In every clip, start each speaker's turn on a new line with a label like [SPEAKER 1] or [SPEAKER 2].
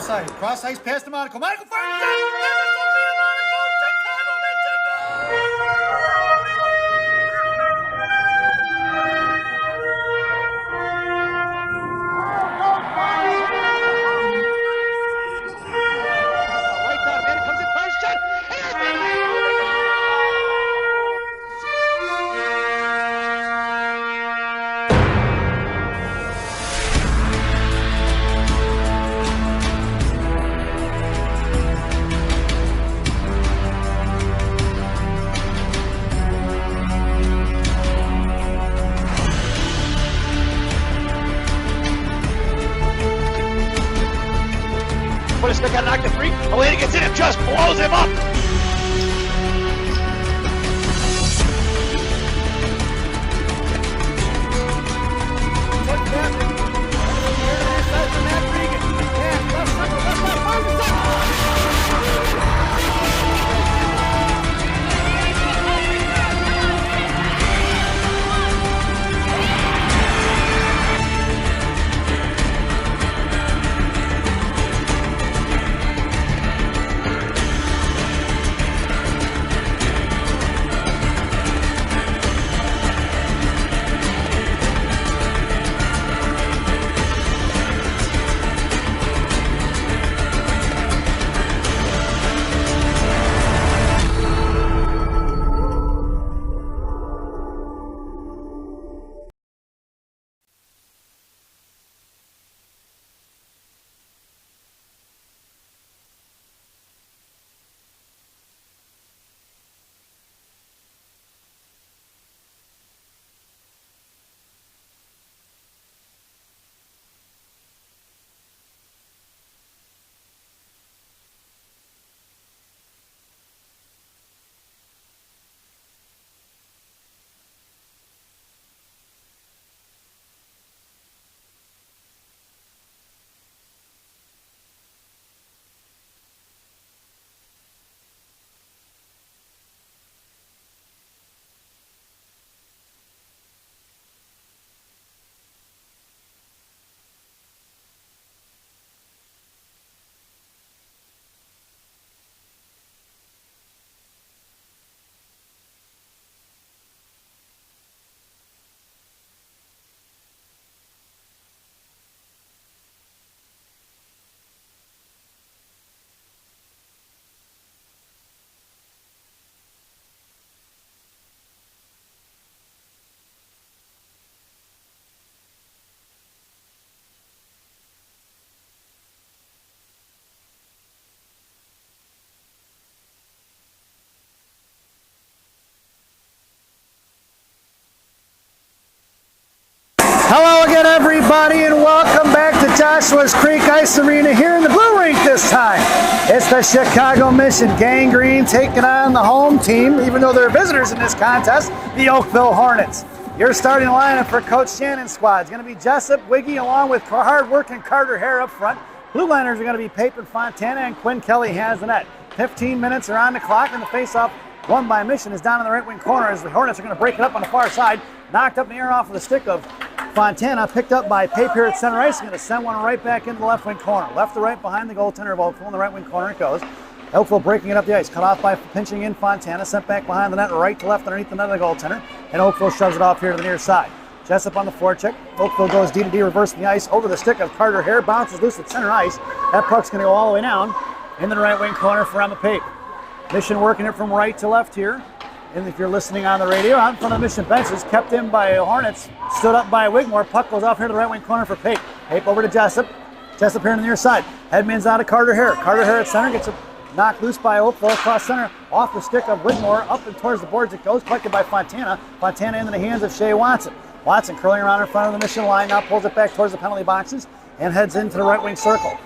[SPEAKER 1] side. Cross ice pass to Monaco. Monaco fires it. Chicago
[SPEAKER 2] Right down, man. It comes in first shot. Put a stick on knock the three. Elena gets in and just blows him up.
[SPEAKER 1] Hello again, everybody, and welcome back to Joshua's Creek Ice Arena here in the Blue Rink this time. It's the Chicago Mission Gang Green taking on the home team, even though they're visitors in this contest, the Oakville Hornets. Your starting lineup for Coach Shannon's squad is going to be Jessup, Wiggy, along with hard-working Carter Hare up front. Blue liners are going to be Peyton Fontana and Quinn Kelly has the net. 15 minutes are on the clock, and the face-off won by Mission is down in the right wing corner as the Hornets are going to break it up on the far side. Knocked up in the air off of the stick of Fontana, picked up by Pape here at center ice. Going to send one right back into the left wing corner. Left to right behind the goaltender of Oakville. In the right wing corner it goes. Oakville breaking it up the ice. Cut off by pinching in Fontana. Sent back behind the net, right to left underneath the net of the goaltender. And Oakville shoves it off here to the near side. Jessup on the forecheck. Oakville goes D to D, reversing the ice over the stick of Carter Hare. Bounces loose at center ice. That puck's going to go all the way down into the right wing corner for Emma Pape. Mission working it from right to left here. And if you're listening on the radio, out in front of the Mission benches, kept in by Hornets, stood up by Wigmore. Puck goes off here to the right wing corner for Pape. Pape over to Jessup. Jessup here on the near side. Headman's out of Carter Hare. Carter Hare at center gets a knocked loose by Oakville across center, off the stick of Wigmore, up and towards the boards it goes, collected by Fontana. Fontana into the hands of Shea Watson. Watson curling around in front of the Mission line, now pulls it back towards the penalty boxes and heads into the right wing circle.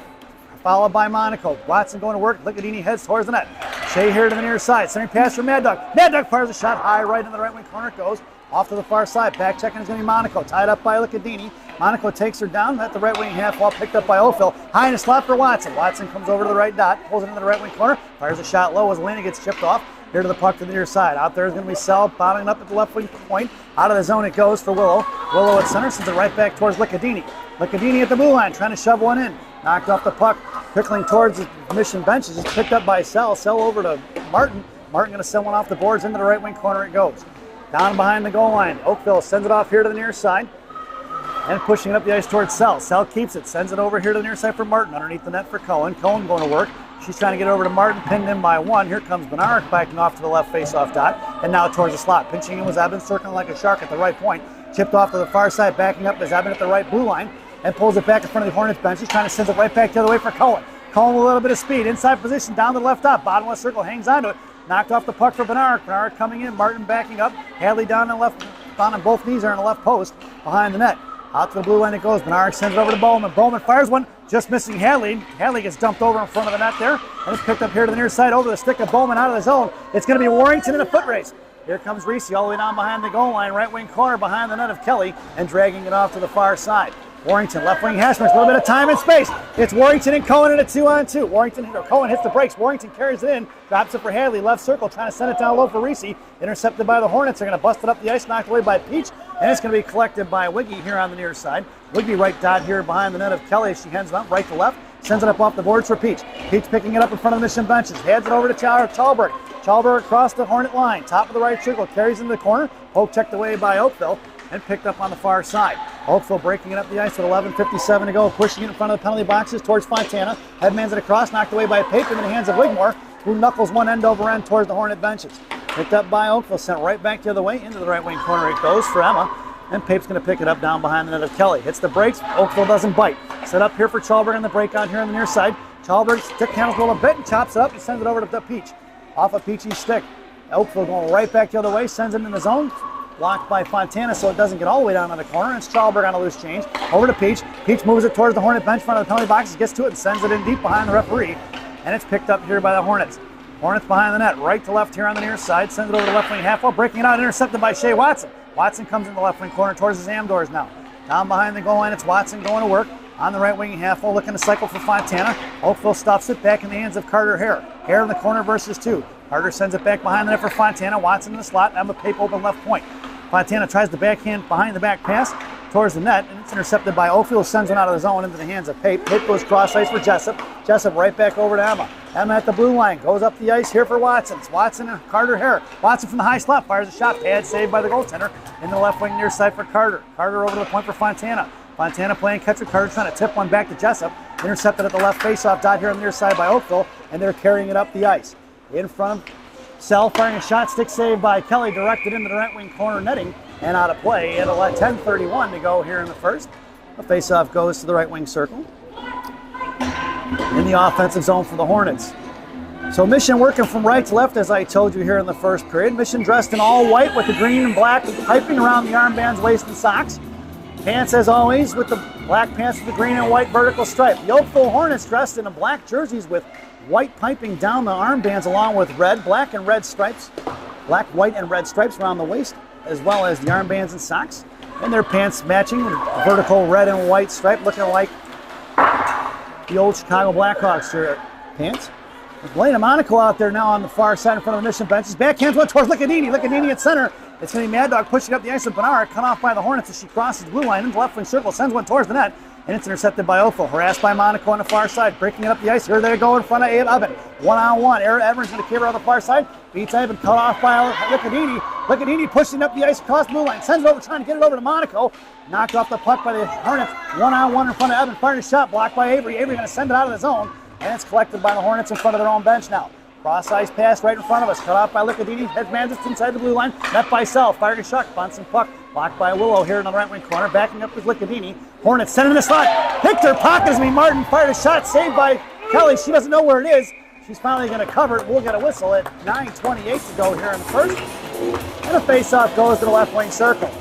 [SPEAKER 1] Followed by Monaco. Watson going to work. Lickadini heads towards the net. Shea here to the near side. Centering pass for Mad Dog. Mad Dog fires a shot high right into the right wing corner. It goes off to the far side. Back checking is going to be Monaco. Tied up by Lickadini. Monaco takes her down at the right wing half wall. Picked up by Oakville. High in a slot for Watson. Watson comes over to the right dot. Pulls it into the right wing corner. Fires a shot low as Lena gets chipped off. Here to the puck to the near side. Out there is going to be Sell bottoming up at the left wing point. Out of the zone it goes for Willow. Willow at center sends it right back towards Lickadini. Lickadini at the blue line trying to shove one in. Knocked off the puck, trickling towards the Mission benches. It's picked up by Sell. Sell over to Martin. Martin going to send one off the boards into the right wing corner it goes. Down behind the goal line. Oakville sends it off here to the near side. And pushing it up the ice towards Sell. Sell keeps it, sends it over here to the near side for Martin. Underneath the net for Cohen. Cohen going to work. She's trying to get over to Martin, pinned in by one. Here comes Benarek backing off to the left face-off dot. And now towards the slot. Pinching in was Evans, circling like a shark at the right point. Chipped off to the far side, backing up is Evans at the right blue line. And pulls it back in front of the Hornets bench. He's trying to send it right back the other way for Cohen. Cohen with a little bit of speed. Inside position, down to the left top. Bottom left circle, hangs onto it. Knocked off the puck for Benarek. Benarek coming in, Martin backing up. Hadley down on left, down on both knees are in the left post behind the net. Out to the blue line it goes. Benarek sends it over to Bowman. Bowman fires one, just missing Hadley. Hadley gets dumped over in front of the net there. And it's picked up here to the near side over the stick of Bowman out of the zone. It's going to be Warrington in a foot race. Here comes Reese all the way down behind the goal line, right wing corner behind the net of Kelly, and dragging it off to the far side. Warrington, left wing hash marks, a little bit of time and space. It's Warrington and Cohen in a 2-on-2. Cohen hits the brakes. Warrington carries it in, drops it for Hadley, left circle, trying to send it down low for Reese. Intercepted by the Hornets. They're going to bust it up the ice, knocked away by Peach, and it's going to be collected by Wiggy here on the near side. Wiggy right dot here behind the net of Kelly as she hands it up right to left, sends it up off the boards for Peach. Peach picking it up in front of the Mission benches, hands it over to Chalberg. Chalberg across the Hornet line, top of the right circle, carries into the corner, poke checked away by Oakville, and picked up on the far side. Oakville breaking it up the ice with 11:57 to go, pushing it in front of the penalty boxes towards Fontana. Headmans it across, knocked away by Pape in the hands of Wigmore, who knuckles one end over end towards the Hornet benches. Picked up by Oakville, sent right back the other way, into the right wing corner it goes for Emma, and Pape's going to pick it up down behind the net of Kelly. Hits the brakes, Oakville doesn't bite. Set up here for Chalberg on the breakout here on the near side. Chalberg stick handles a little bit and chops it up and sends it over to Peach. Off of Peachy's stick. Oakville going right back the other way, sends it in the zone. Blocked by Fontana so it doesn't get all the way down on the corner. It's Chalberg on a loose change. Over to Peach. Peach moves it towards the Hornet bench in front of the penalty boxes, gets to it and sends it in deep behind the referee. And it's picked up here by the Hornets. Hornets behind the net, right to left here on the near side. Sends it over to the left wing half wall, breaking it out, intercepted by Shea Watson. Watson comes in the left wing corner towards his Amdors now. Down behind the goal line, it's Watson going to work. On the right wing half wall, looking to cycle for Fontana. Oakville stops it back in the hands of Carter Hare. Hare in the corner versus two. Carter sends it back behind the net for Fontana. Watson in the slot. Emma Pape open left point. Fontana tries the backhand behind the back pass towards the net, and it's intercepted by Oakville. Sends one out of the zone into the hands of Pape. Pape goes cross ice for Jessup. Jessup right back over to Emma. Emma at the blue line, goes up the ice here for Watson. It's Watson and Carter Hare. Watson from the high slot fires a shot. Pad saved by the goaltender in the left wing near side for Carter. Carter over to the point for Fontana. Fontana playing catch with Carter, trying to tip one back to Jessup. Intercepted at the left faceoff dot here on the near side by Oakville, and they're carrying it up the ice. In front of Sell, firing a shot, stick saved by Kelly, directed into the right wing corner netting and out of play. And 10:31 to go here in the first. The faceoff goes to the right wing circle in the offensive zone for the Hornets. So Mission working from right to left, as I told you here in the first period. Mission dressed in all white with the green and black piping around the armbands, waist, and socks. Pants, as always, with the black pants with the green and white vertical stripe. The Oakville Hornets dressed in the black jerseys with white piping down the armbands along with red, black, and red stripes. Black, white, and red stripes around the waist, as well as the armbands and socks. And their pants matching with vertical red and white stripe, looking like the old Chicago Blackhawks pants. Blaine Monaco out there now on the far side in front of the Mission benches. Backhands one towards Licadini. Licadini at center. It's going to be Mad Dog pushing up the ice with Benarek, cut off by the Hornets as she crosses the blue line into the left wing circle, sends one towards the net, and it's intercepted by Oakville. Harassed by Monaco on the far side, breaking it up the ice. Here they go in front of Evan. One-on-one. Aaron Evans going to carry on the far side. Beats Evan, cut off by Licadini. Licadini pushing up the ice across the blue line, sends it over, trying to get it over to Monaco. Knocked off the puck by the Hornets. One-on-one in front of Evan, firing a shot, blocked by Avery. Avery going to send it out of the zone, and it's collected by the Hornets in front of their own bench now. Cross ice pass right in front of us. Cut off by Licadini. Headman just inside the blue line. Net by Sell. Fired a shot. Bunsen puck. Blocked by Willow here in the right wing corner. Backing up with Licadini. Hornets sent it in the slot. Picked her pocket as Martin fired a shot. Saved by Kelly. She doesn't know where it is. She's finally going to cover it. We'll get a whistle at 9:28 to go here in the first. And a face-off goes to the left wing circle.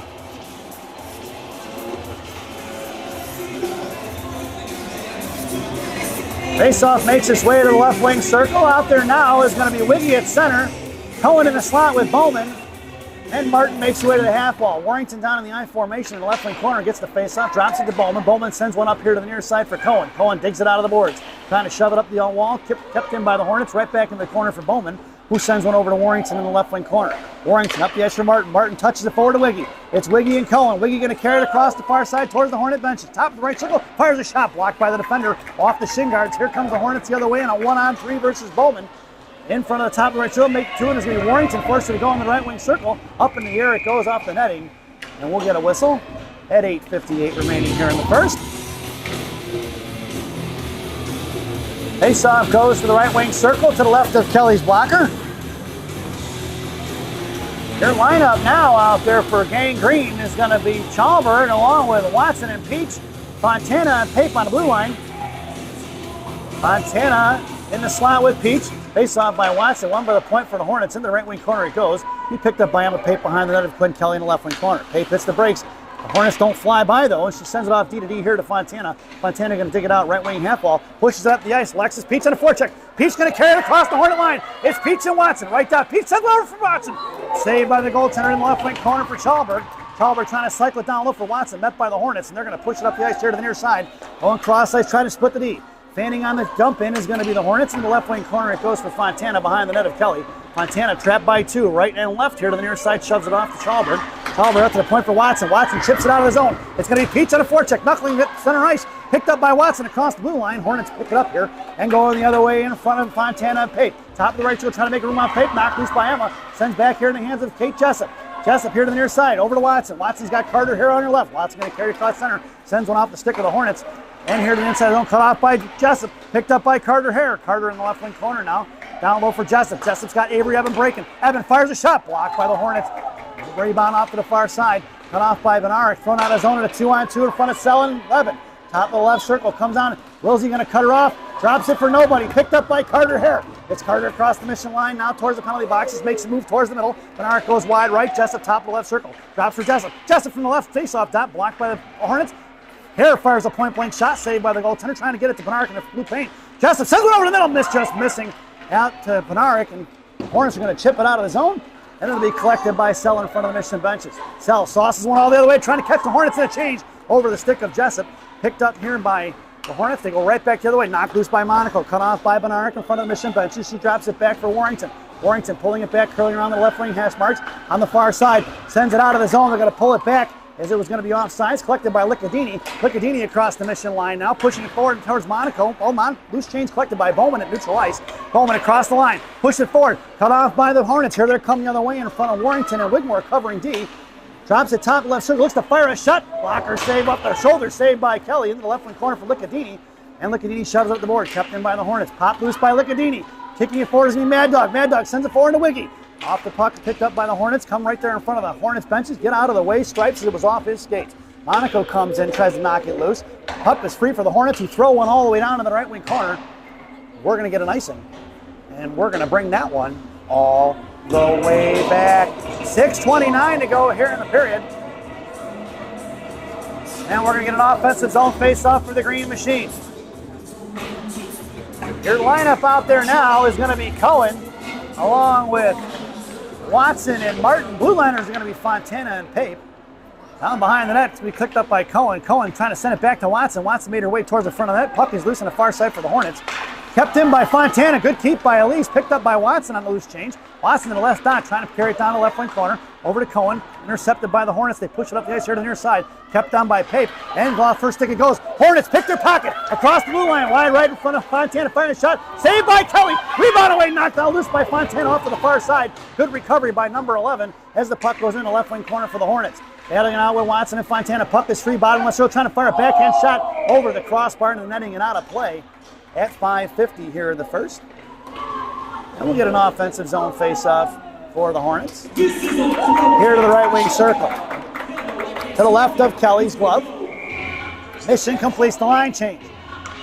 [SPEAKER 1] Faceoff makes its way to the left wing circle. Out there now is going to be Wiggy at center. Cohen in the slot with Bowman. And Martin makes his way to the half wall. Warrington down in the I formation in the left wing corner gets the faceoff, drops it to Bowman. Bowman sends one up here to the near side for Cohen. Cohen digs it out of the boards. Trying to shove it up the wall. Kept in by the Hornets. Right back in the corner for Bowman. who sends one over to Warrington in the left wing corner. Warrington up the edge for Martin. Martin touches it forward to Wiggy. It's Wiggy and Cohen. Wiggy going to carry it across the far side towards the Hornet benches. Top of the right circle, fires a shot, blocked by the defender off the shin guards. Here comes the Hornets the other way in a 1-on-3 versus Bowman. In front of the top of the right circle, make two, and it's going to be Warrington forced to go in the right wing circle. Up in the air, it goes off the netting, and we'll get a whistle at 8:58 remaining here in the first. Faceoff goes to the right wing circle to the left of Kelly's blocker. Their lineup now out there for Gang Green is going to be Chalbert along with Watson and Peach, Fontana and Pape on the blue line. Fontana in the slot with Peach. Face-off by Watson, one by the point for the Hornets. In the right wing corner it goes. He picked up by Emma Pape behind the net of Quinn Kelly in the left wing corner. Pape hits the brakes. The Hornets don't fly by though, and she sends it off D-to-D here to Fontana. Fontana going to dig it out, right wing half wall. Pushes it up the ice. Alexis Peach on the forecheck. Peach going to carry it across the Hornet line. It's Peach and Watson. Right down. Peach sends it over for Watson. Saved by the goaltender in the left wing corner for Chalbert. Chalbert trying to cycle it down low for Watson. Met by the Hornets, and they're going to push it up the ice here to the near side. Going cross ice, trying to split the D. Fanning on the dump in is going to be the Hornets. In the left wing corner, it goes for Fontana behind the net of Kelly. Fontana trapped by two, right and left here to the near side, shoves it off to Chalbert. Chalbert up to the point for Watson. Watson chips it out of the zone. It's going to be Peach on a forecheck, knuckling it center ice. Picked up by Watson across the blue line. Hornets pick it up here and go the other way in front of Fontana and Pape. Top of the right field, trying to make room on Pape. Knocked loose by Emma. Sends back here in the hands of Kate Jessup. Jessup here to the near side, over to Watson. Watson's got Carter here on your left. Watson going to carry across center. Sends one off the stick of the Hornets. And here to the inside zone, cut off by Jessup. Picked up by Carter Hare. Carter in the left wing corner now. Down low for Jessup. Jessup's got Avery Evan breaking. Evan fires a shot, blocked by the Hornets. Rebound off to the far side. Cut off by Benarik. Thrown out of zone at a 2-on-2 in front of Selin Levin. Top of the left circle, comes on. Wilsey going to cut her off. Drops it for nobody. Picked up by Carter Hare. It's Carter across the mission line, now towards the penalty boxes. Makes a move towards the middle. Benarik goes wide right. Jessup top of the left circle. Drops for Jessup. Jessup from the left face-off dot. Blocked by the Hornets. Hare fires a point-blank shot, saved by the goaltender, trying to get it to Benarik in the blue paint. Jessup sends it over the middle, just missing out to Benarik, and Hornets are going to chip it out of the zone, and it'll be collected by Sell in front of the Mission benches. Sell sauces one all the other way, trying to catch the Hornets in a change over the stick of Jessup. Picked up here by the Hornets. They go right back the other way, knocked loose by Monaco, cut off by Benarik in front of the Mission benches. She drops it back for Warrington. Warrington pulling it back, curling around the left wing hash marks on the far side. Sends it out of the zone. They're going to pull it back as it was going to be offsides, collected by Licadini. Licadini across the mission line now, pushing it forward towards Monaco. Loose change collected by Bowman at neutral ice. Bowman across the line, push it forward, cut off by the Hornets. Here they're coming the other way in front of Warrington and Wigmore covering D. Drops it top left circle, looks to fire a shot. Blocker save up their shoulder, saved by Kelly into the left wing corner for Licadini. And Licadini shoves up the board, kept in by the Hornets. Pop loose by Licadini. Kicking it forward is going to be Mad Dog. Mad Dog sends it forward to Wiggy. Off the puck, picked up by the Hornets. Come right there in front of the Hornets benches. Get out of the way. Stripes as it was off his skates. Monaco comes in, tries to knock it loose. Puck is free for the Hornets, who throw one all the way down to the right wing corner. We're going to get an icing. And we're going to bring that one all the way back. 6:29 to go here in the period. And we're going to get an offensive zone face-off for the Green Machine. Your lineup out there now is going to be Cohen, along with Watson and Martin. Blue liners are going to be Fontana and Pape. Down behind the net to be clicked up by Cohen. Cohen trying to send it back to Watson. Watson made her way towards the front of the net. Puck is loose on the far side for the Hornets. Kept in by Fontana. Good keep by Elise. Picked up by Watson on the loose change. Watson in the left dot trying to carry it down the left wing corner. Over to Cohen. Intercepted by the Hornets. They push it up the ice here to the near side. Kept down by Pape. And off first stick it goes. Hornets pick their pocket. Across the blue line. Wide right in front of Fontana. Firing a shot. Saved by Kelly. Rebound away. Knocked out loose by Fontana off to the far side. Good recovery by number 11 as the puck goes in the left wing corner for the Hornets. Battling it out with Watson and Fontana. Puck is free. Bottom left circle. Trying to fire a backhand shot over the crossbar into the netting and out of play. At 5:50 here in the first. And we'll get an offensive zone face-off for the Hornets. Here to the right wing circle. To the left of Kelly's glove. Mission completes the line change.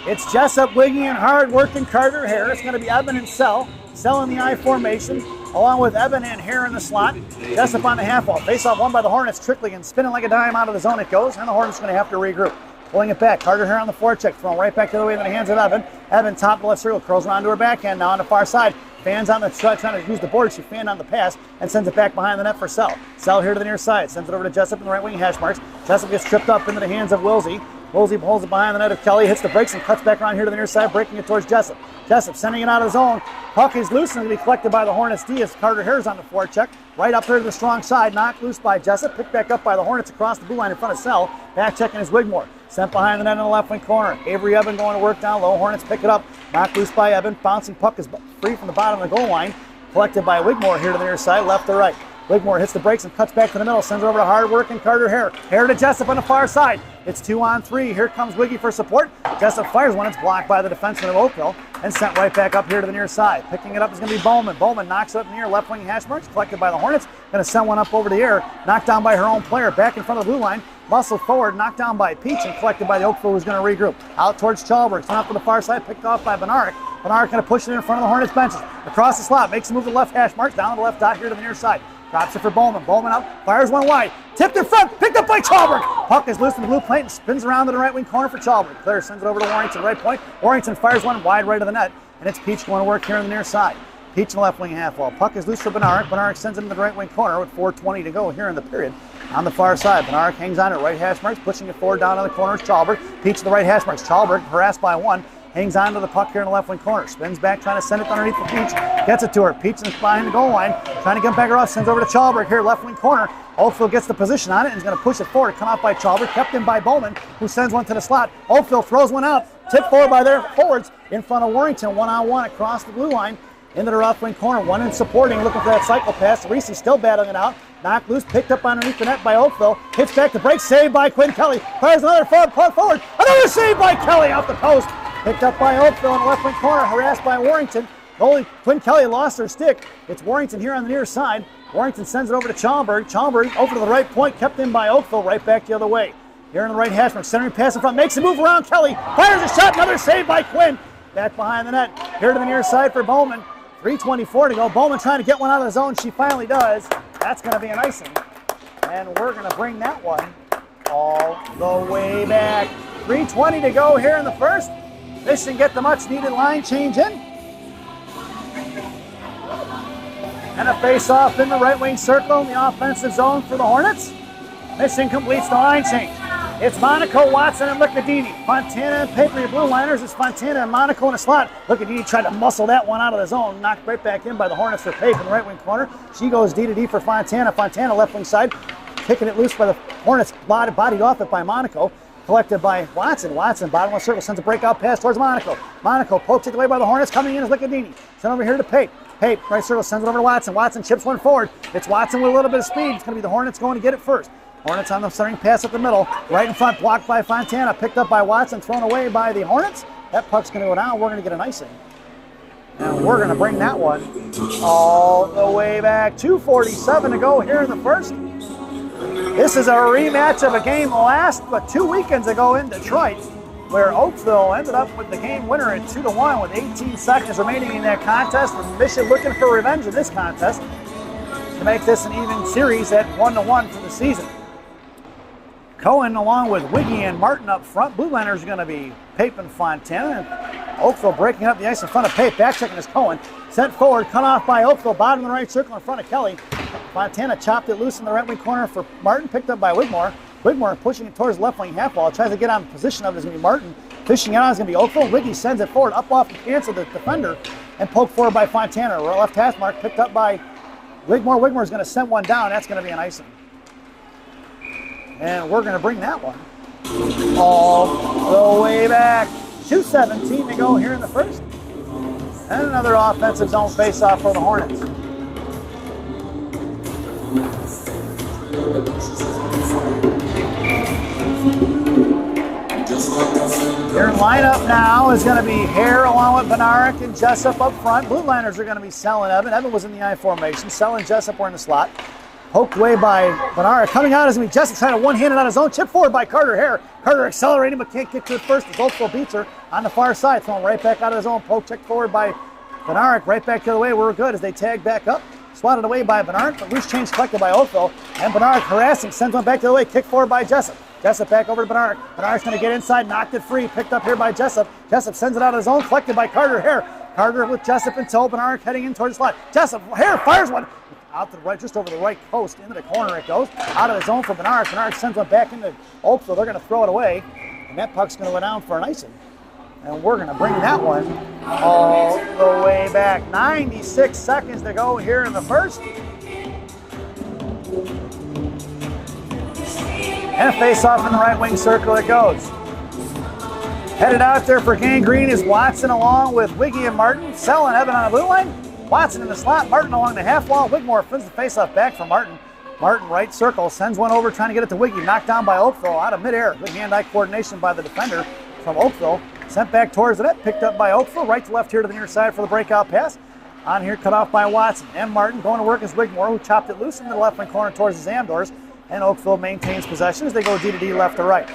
[SPEAKER 1] It's Jessup, Wiggy, and hard-working Carter Hare. It's going to be Evan and Sell. Sell in the I formation, along with Evan and Hare in the slot. Jessup on the half wall. Face-off won by the Hornets, trickling and spinning like a dime out of the zone it goes, and the Hornets are going to have to regroup. Pulling it back. Carter Hare on the forecheck. Thrown right back the other way into the hands of Evan. Evan top of the left circle. Curls around to her backhand now on the far side. Fans on the trying to use the board. She fanned on the pass and sends it back behind the net for Sell. Sell here to the near side. Sends it over to Jessup in the right wing hash marks. Jessup gets tripped up into the hands of Wilsey. Rosie holds it behind the net of Kelly, hits the brakes and cuts back around here to the near side, breaking it towards Jessup. Jessup sending it out of the zone. Puck is loose and going to be collected by the Hornets D as Carter Hare's on the forecheck. Right up here to the strong side, knocked loose by Jessup, picked back up by the Hornets across the blue line in front of Sell. Back checking is Wigmore. Sent behind the net in the left wing corner. Avery Evan going to work down low. Hornets pick it up. Knocked loose by Evan. Bouncing puck is free from the bottom of the goal line. Collected by Wigmore here to the near side, left to right. Wigmore hits the brakes and cuts back to the middle, sends it over to hard-working Carter Hare. Hare to Jessup on the far side. It's 2-on-3. Here comes Wiggy for support. Jessup fires one. It's blocked by the defenseman of Oakville and sent right back up here to the near side. Picking it up is going to be Bowman. Bowman knocks it up near left wing hash marks, collected by the Hornets. Going to send one up over the air, knocked down by her own player, back in front of the blue line. Muscle forward, knocked down by Peach and collected by the Oakville, who's going to regroup. Out towards Chalberg, sent up to the far side, picked off by Benarek. Benarek going to push it in front of the Hornets benches. Across the slot, makes a move to the left hash marks, down to the left dot here to the near side. Drops it for Bowman. Bowman up, fires one wide. Tipped in front, picked up by Chalberg. Puck is loose in the blue plate and spins around to the right wing corner for Chalberg. Claire sends it over to Warrington, right point. Warrington fires one wide right of the net, and it's Peach going to work here on the near side. Peach in the left wing half wall. Puck is loose for Benarek. Benarek sends it into the right wing corner with 4:20 to go here in the period. On the far side, Benarek hangs on at right hash marks, pushing it forward down to the corner is Chalberg. Peach to the right hash marks. Chalberg harassed by one. Hangs on to the puck here in the left wing corner. Spins back, trying to send it underneath for Peach. Gets it to her. Peach is behind the goal line. Trying to get back across. Sends over to Chalberg here, left wing corner. Oakville gets the position on it and is going to push it forward. Come out by Chalberg. Kept in by Bowman, who sends one to the slot. Oakville throws one out. Tipped forward by their forwards in front of Warrington. One-on-one across the blue line into the left wing corner. One in supporting, looking for that cycle pass. Reese still battling it out. Knocked loose, picked up underneath the net by Oakville. Hits back to break. Saved by Quinn Kelly. Fires another forward. Another save by Kelly off the post. Picked up by Oakville in the left wing corner, harassed by Warrington. Goalie Quinn Kelly lost her stick. It's Warrington here on the near side. Warrington sends it over to Chalberg. Chalberg over to the right point, kept in by Oakville, right back the other way. Here in the right hash mark, centering pass in front, makes a move around Kelly. Fires a shot, another save by Quinn. Back behind the net. Here to the near side for Bowman. 3:24 to go. Bowman trying to get one out of the zone. She finally does. That's going to be an icing. And we're going to bring that one all the way back. 3:20 to go here in the first. Mission get the much needed line change in. And a face off in the right wing circle in the offensive zone for the Hornets. Mission completes the line change. It's Monaco, Watson, and Licadini. Fontana and Paper, blue liners. It's Fontana and Monaco in a slot. Licadini tried to muscle that one out of the zone. Knocked right back in by the Hornets for Pape in the right wing corner. She goes D to D for Fontana. Fontana left wing side. Kicking it loose by the Hornets. Bodied off it by Monaco. Collected by Watson. Watson, bottom left circle, sends a breakout pass towards Monaco. Monaco pokes it away by the Hornets. Coming in is Licadini. Sent over here to Pape. Pape, right circle, sends it over to Watson. Watson chips one forward. It's Watson with a little bit of speed. It's going to be the Hornets going to get it first. Hornets on the starting pass up the middle. Right in front, blocked by Fontana. Picked up by Watson, thrown away by the Hornets. That puck's going to go down. We're going to get an icing. And we're going to bring that one all the way back. 2:47 to go here in the first. This is a rematch of a game but 2 weekends ago in Detroit, where Oakville ended up with the game winner at 2-1 with 18 seconds remaining in that contest. And Mission looking for revenge in this contest to make this an even series at 1-1 for the season. Cohen along with Wiggy and Martin up front. Blue liners are going to be Pape and Fontana. And Oakville breaking up the ice in front of Pape. Back checking is Cohen. Sent forward, cut off by Oakville. Bottom of the right circle in front of Kelly. Fontana chopped it loose in the right wing corner for Martin. Picked up by Wigmore. Wigmore pushing it towards the left wing half wall. Tries to get on position of it is going to be Martin. Fishing out is going to be Oakville. Wiggy sends it forward, up off the pants of the defender. And poked forward by Fontana. Left half mark picked up by Wigmore. Wigmore is going to send one down. That's going to be an icing. And we're going to bring that one all the way back. 2:17 to go here in the first. And another offensive zone face-off for the Hornets. Your lineup now is going to be Hare along with Benarek and Jessup up front. Blue liners are going to be Sell and Evan. Evan was in the I formation. Sell and Jessup were in the slot. Poked away by Benarek. Coming out is going to be Jessup trying to one-handed out of zone. Chip forward by Carter Hare. Carter accelerating but can't get to it first. The Oakville beats her on the far side. Thrown right back out of the zone. Poke checked forward by Benarek. Right back the other way. We're good as they tag back up. Swatted away by Benarek. But loose change collected by Oakville. And Benarek harassing. Sends one back the other way. Kick forward by Jessup. Jessup back over to Benarek. Benarek's going to get inside. Knocked it free. Picked up here by Jessup. Jessup sends it out of the zone. Collected by Carter Hare. Carter with Jessup in tow. Benarek heading in towards the slot. Jessup. Hare fires one. Out to the right, just over the right post, into the corner it goes. Out of the zone for Benarek. Benarek sends one back into Oakville. They're going to throw it away. And that puck's going to go down for an icing. And we're going to bring that one all the way back. 96 seconds to go here in the first. And a face-off in the right wing circle it goes. Headed out there for Gang Green is Watson along with Wiggy and Martin. Sell and Evan on the blue line. Watson in the slot. Martin along the half wall. Wigmore flings the face-off back for Martin. Martin right circle. Sends one over trying to get it to Wiggy. Knocked down by Oakville out of midair. Good hand-eye coordination by the defender from Oakville. Sent back towards the net. Picked up by Oakville. Right to left here to the near side for the breakout pass. On here cut off by Watson. And Martin going to work as Wigmore, who chopped it loose into the left wing corner towards the Zamdors. And Oakville maintains possession as they go D to D left to right.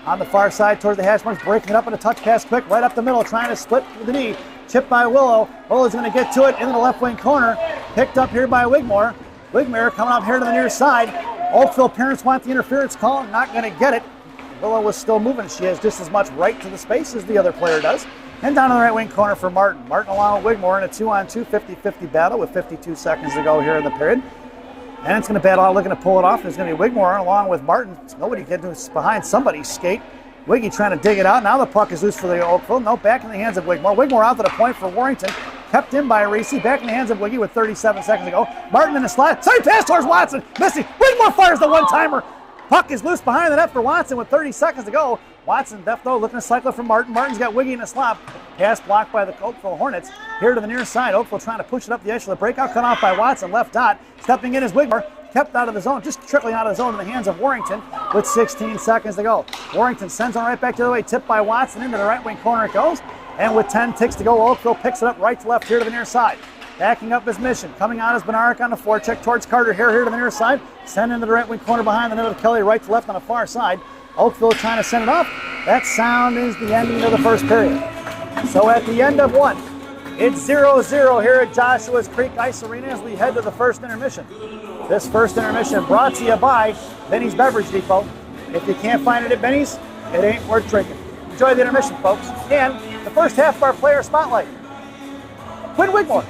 [SPEAKER 1] On the far side towards the hash marks, breaking it up in a touch pass quick, right up the middle, trying to split with the knee. Chipped by Willow. Willow's going to get to it into the left wing corner. Picked up here by Wigmore. Wigmore coming up here to the near side. Oakville parents want the interference call, not going to get it. Willow was still moving. She has just as much right to the space as the other player does. And down in the right wing corner for Martin. Martin along with Wigmore in a 2-on-2 50-50 battle with 52 seconds to go here in the period. And it's going to battle out, looking to pull it off. There's going to be Wigmore along with Martin. Nobody getting behind somebody's skate. Wiggy trying to dig it out. Now the puck is loose for the Oakville. No, back in the hands of Wigmore. Wigmore out to the point for Warrington. Kept in by Reese. Back in the hands of Wiggy with 37 seconds to go. Martin in the slot. Side pass towards Watson. Missing. Wigmore fires the one-timer. Puck is loose behind the net for Watson with 30 seconds to go. Watson, left though, looking to cycle it from Martin. Martin's got Wiggy in the slot. Pass blocked by the Oakville Hornets. Here to the near side. Oakville trying to push it up the edge for the breakout. Cut off by Watson. Left dot. Stepping in is Wigmore. Kept out of the zone, just trickling out of the zone in the hands of Warrington with 16 seconds to go. Warrington sends on right back the other way, tipped by Watson into the right wing corner it goes. And with 10 ticks to go, Oakville picks it up right to left here to the near side. Backing up his mission, coming on as Benaric on the forecheck towards Carter here to the near side. Send into the right wing corner behind the net of Kelly, right to left on the far side. Oakville trying to send it off. That sound is the ending of the first period. So at the end of one, it's 0-0 here at Joshua's Creek Ice Arena as we head to the first intermission. This first intermission brought to you by Benny's Beverage Depot. If you can't find it at Benny's, it ain't worth drinking. Enjoy the intermission, folks. And the first half of our player spotlight. Quinn Wigmore.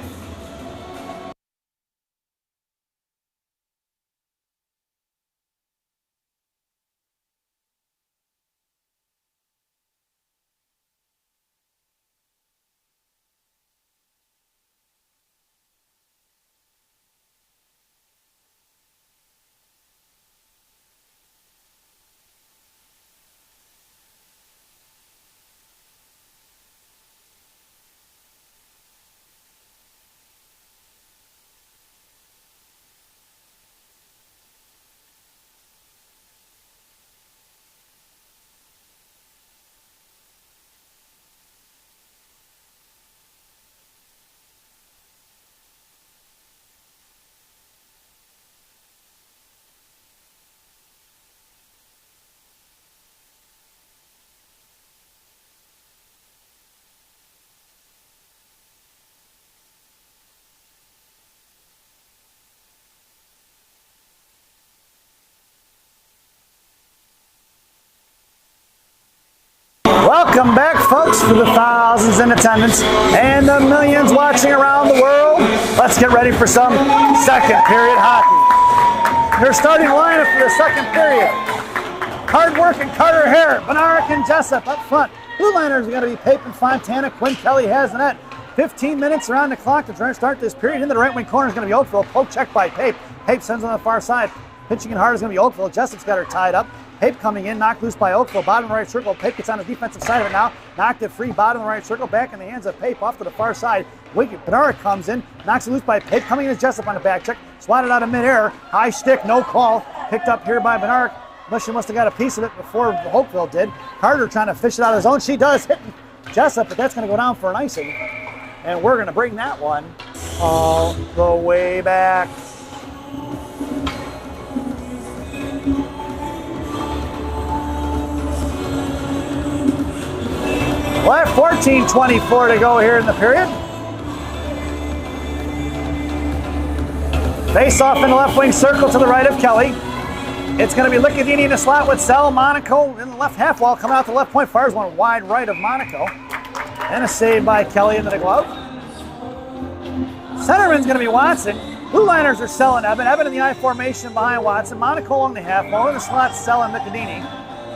[SPEAKER 1] Welcome back, folks, for the thousands in attendance and the millions watching around the world. Let's get ready for some second period hockey. Your starting lineup for the second period. Hard-working Carter Hare, Benaric and Jessup up front. Blue liners are going to be Pape and Fontana. Quinn Kelly has the net. 15 minutes around the clock to try to start this period. In the right wing corner is going to be Oakville. Poke check by Pape. Pape sends on the far side. Pitching in hard is going to be Oakville. Jessup's got her tied up. Pape coming in, knocked loose by Oakville, bottom of the right circle. Pape gets on the defensive side of it now, knocked it free, bottom of the right circle, back in the hands of Pape, off to the far side. Benaric comes in, knocks it loose by Pape, coming in as Jessup on the back check, swatted out of midair, high stick, no call, picked up here by Benaric. Mission must have got a piece of it before Oakville did. Carter trying to fish it out of his own. She does, hitting Jessup, but that's going to go down for an icing. And we're going to bring that one all the way back. Well, 14:24 to go here in the period. Face off in the left wing circle to the right of Kelly. It's going to be Liccadini in the slot with Sal. Monaco in the left half wall, coming out the left point. Fires one wide right of Monaco. And a save by Kelly into the glove. Centerman's going to be Watson. Blue liners are Sell and Evan. Evan in the I formation behind Watson. Monaco along the half wall. In the slot, Sal and Liccadini.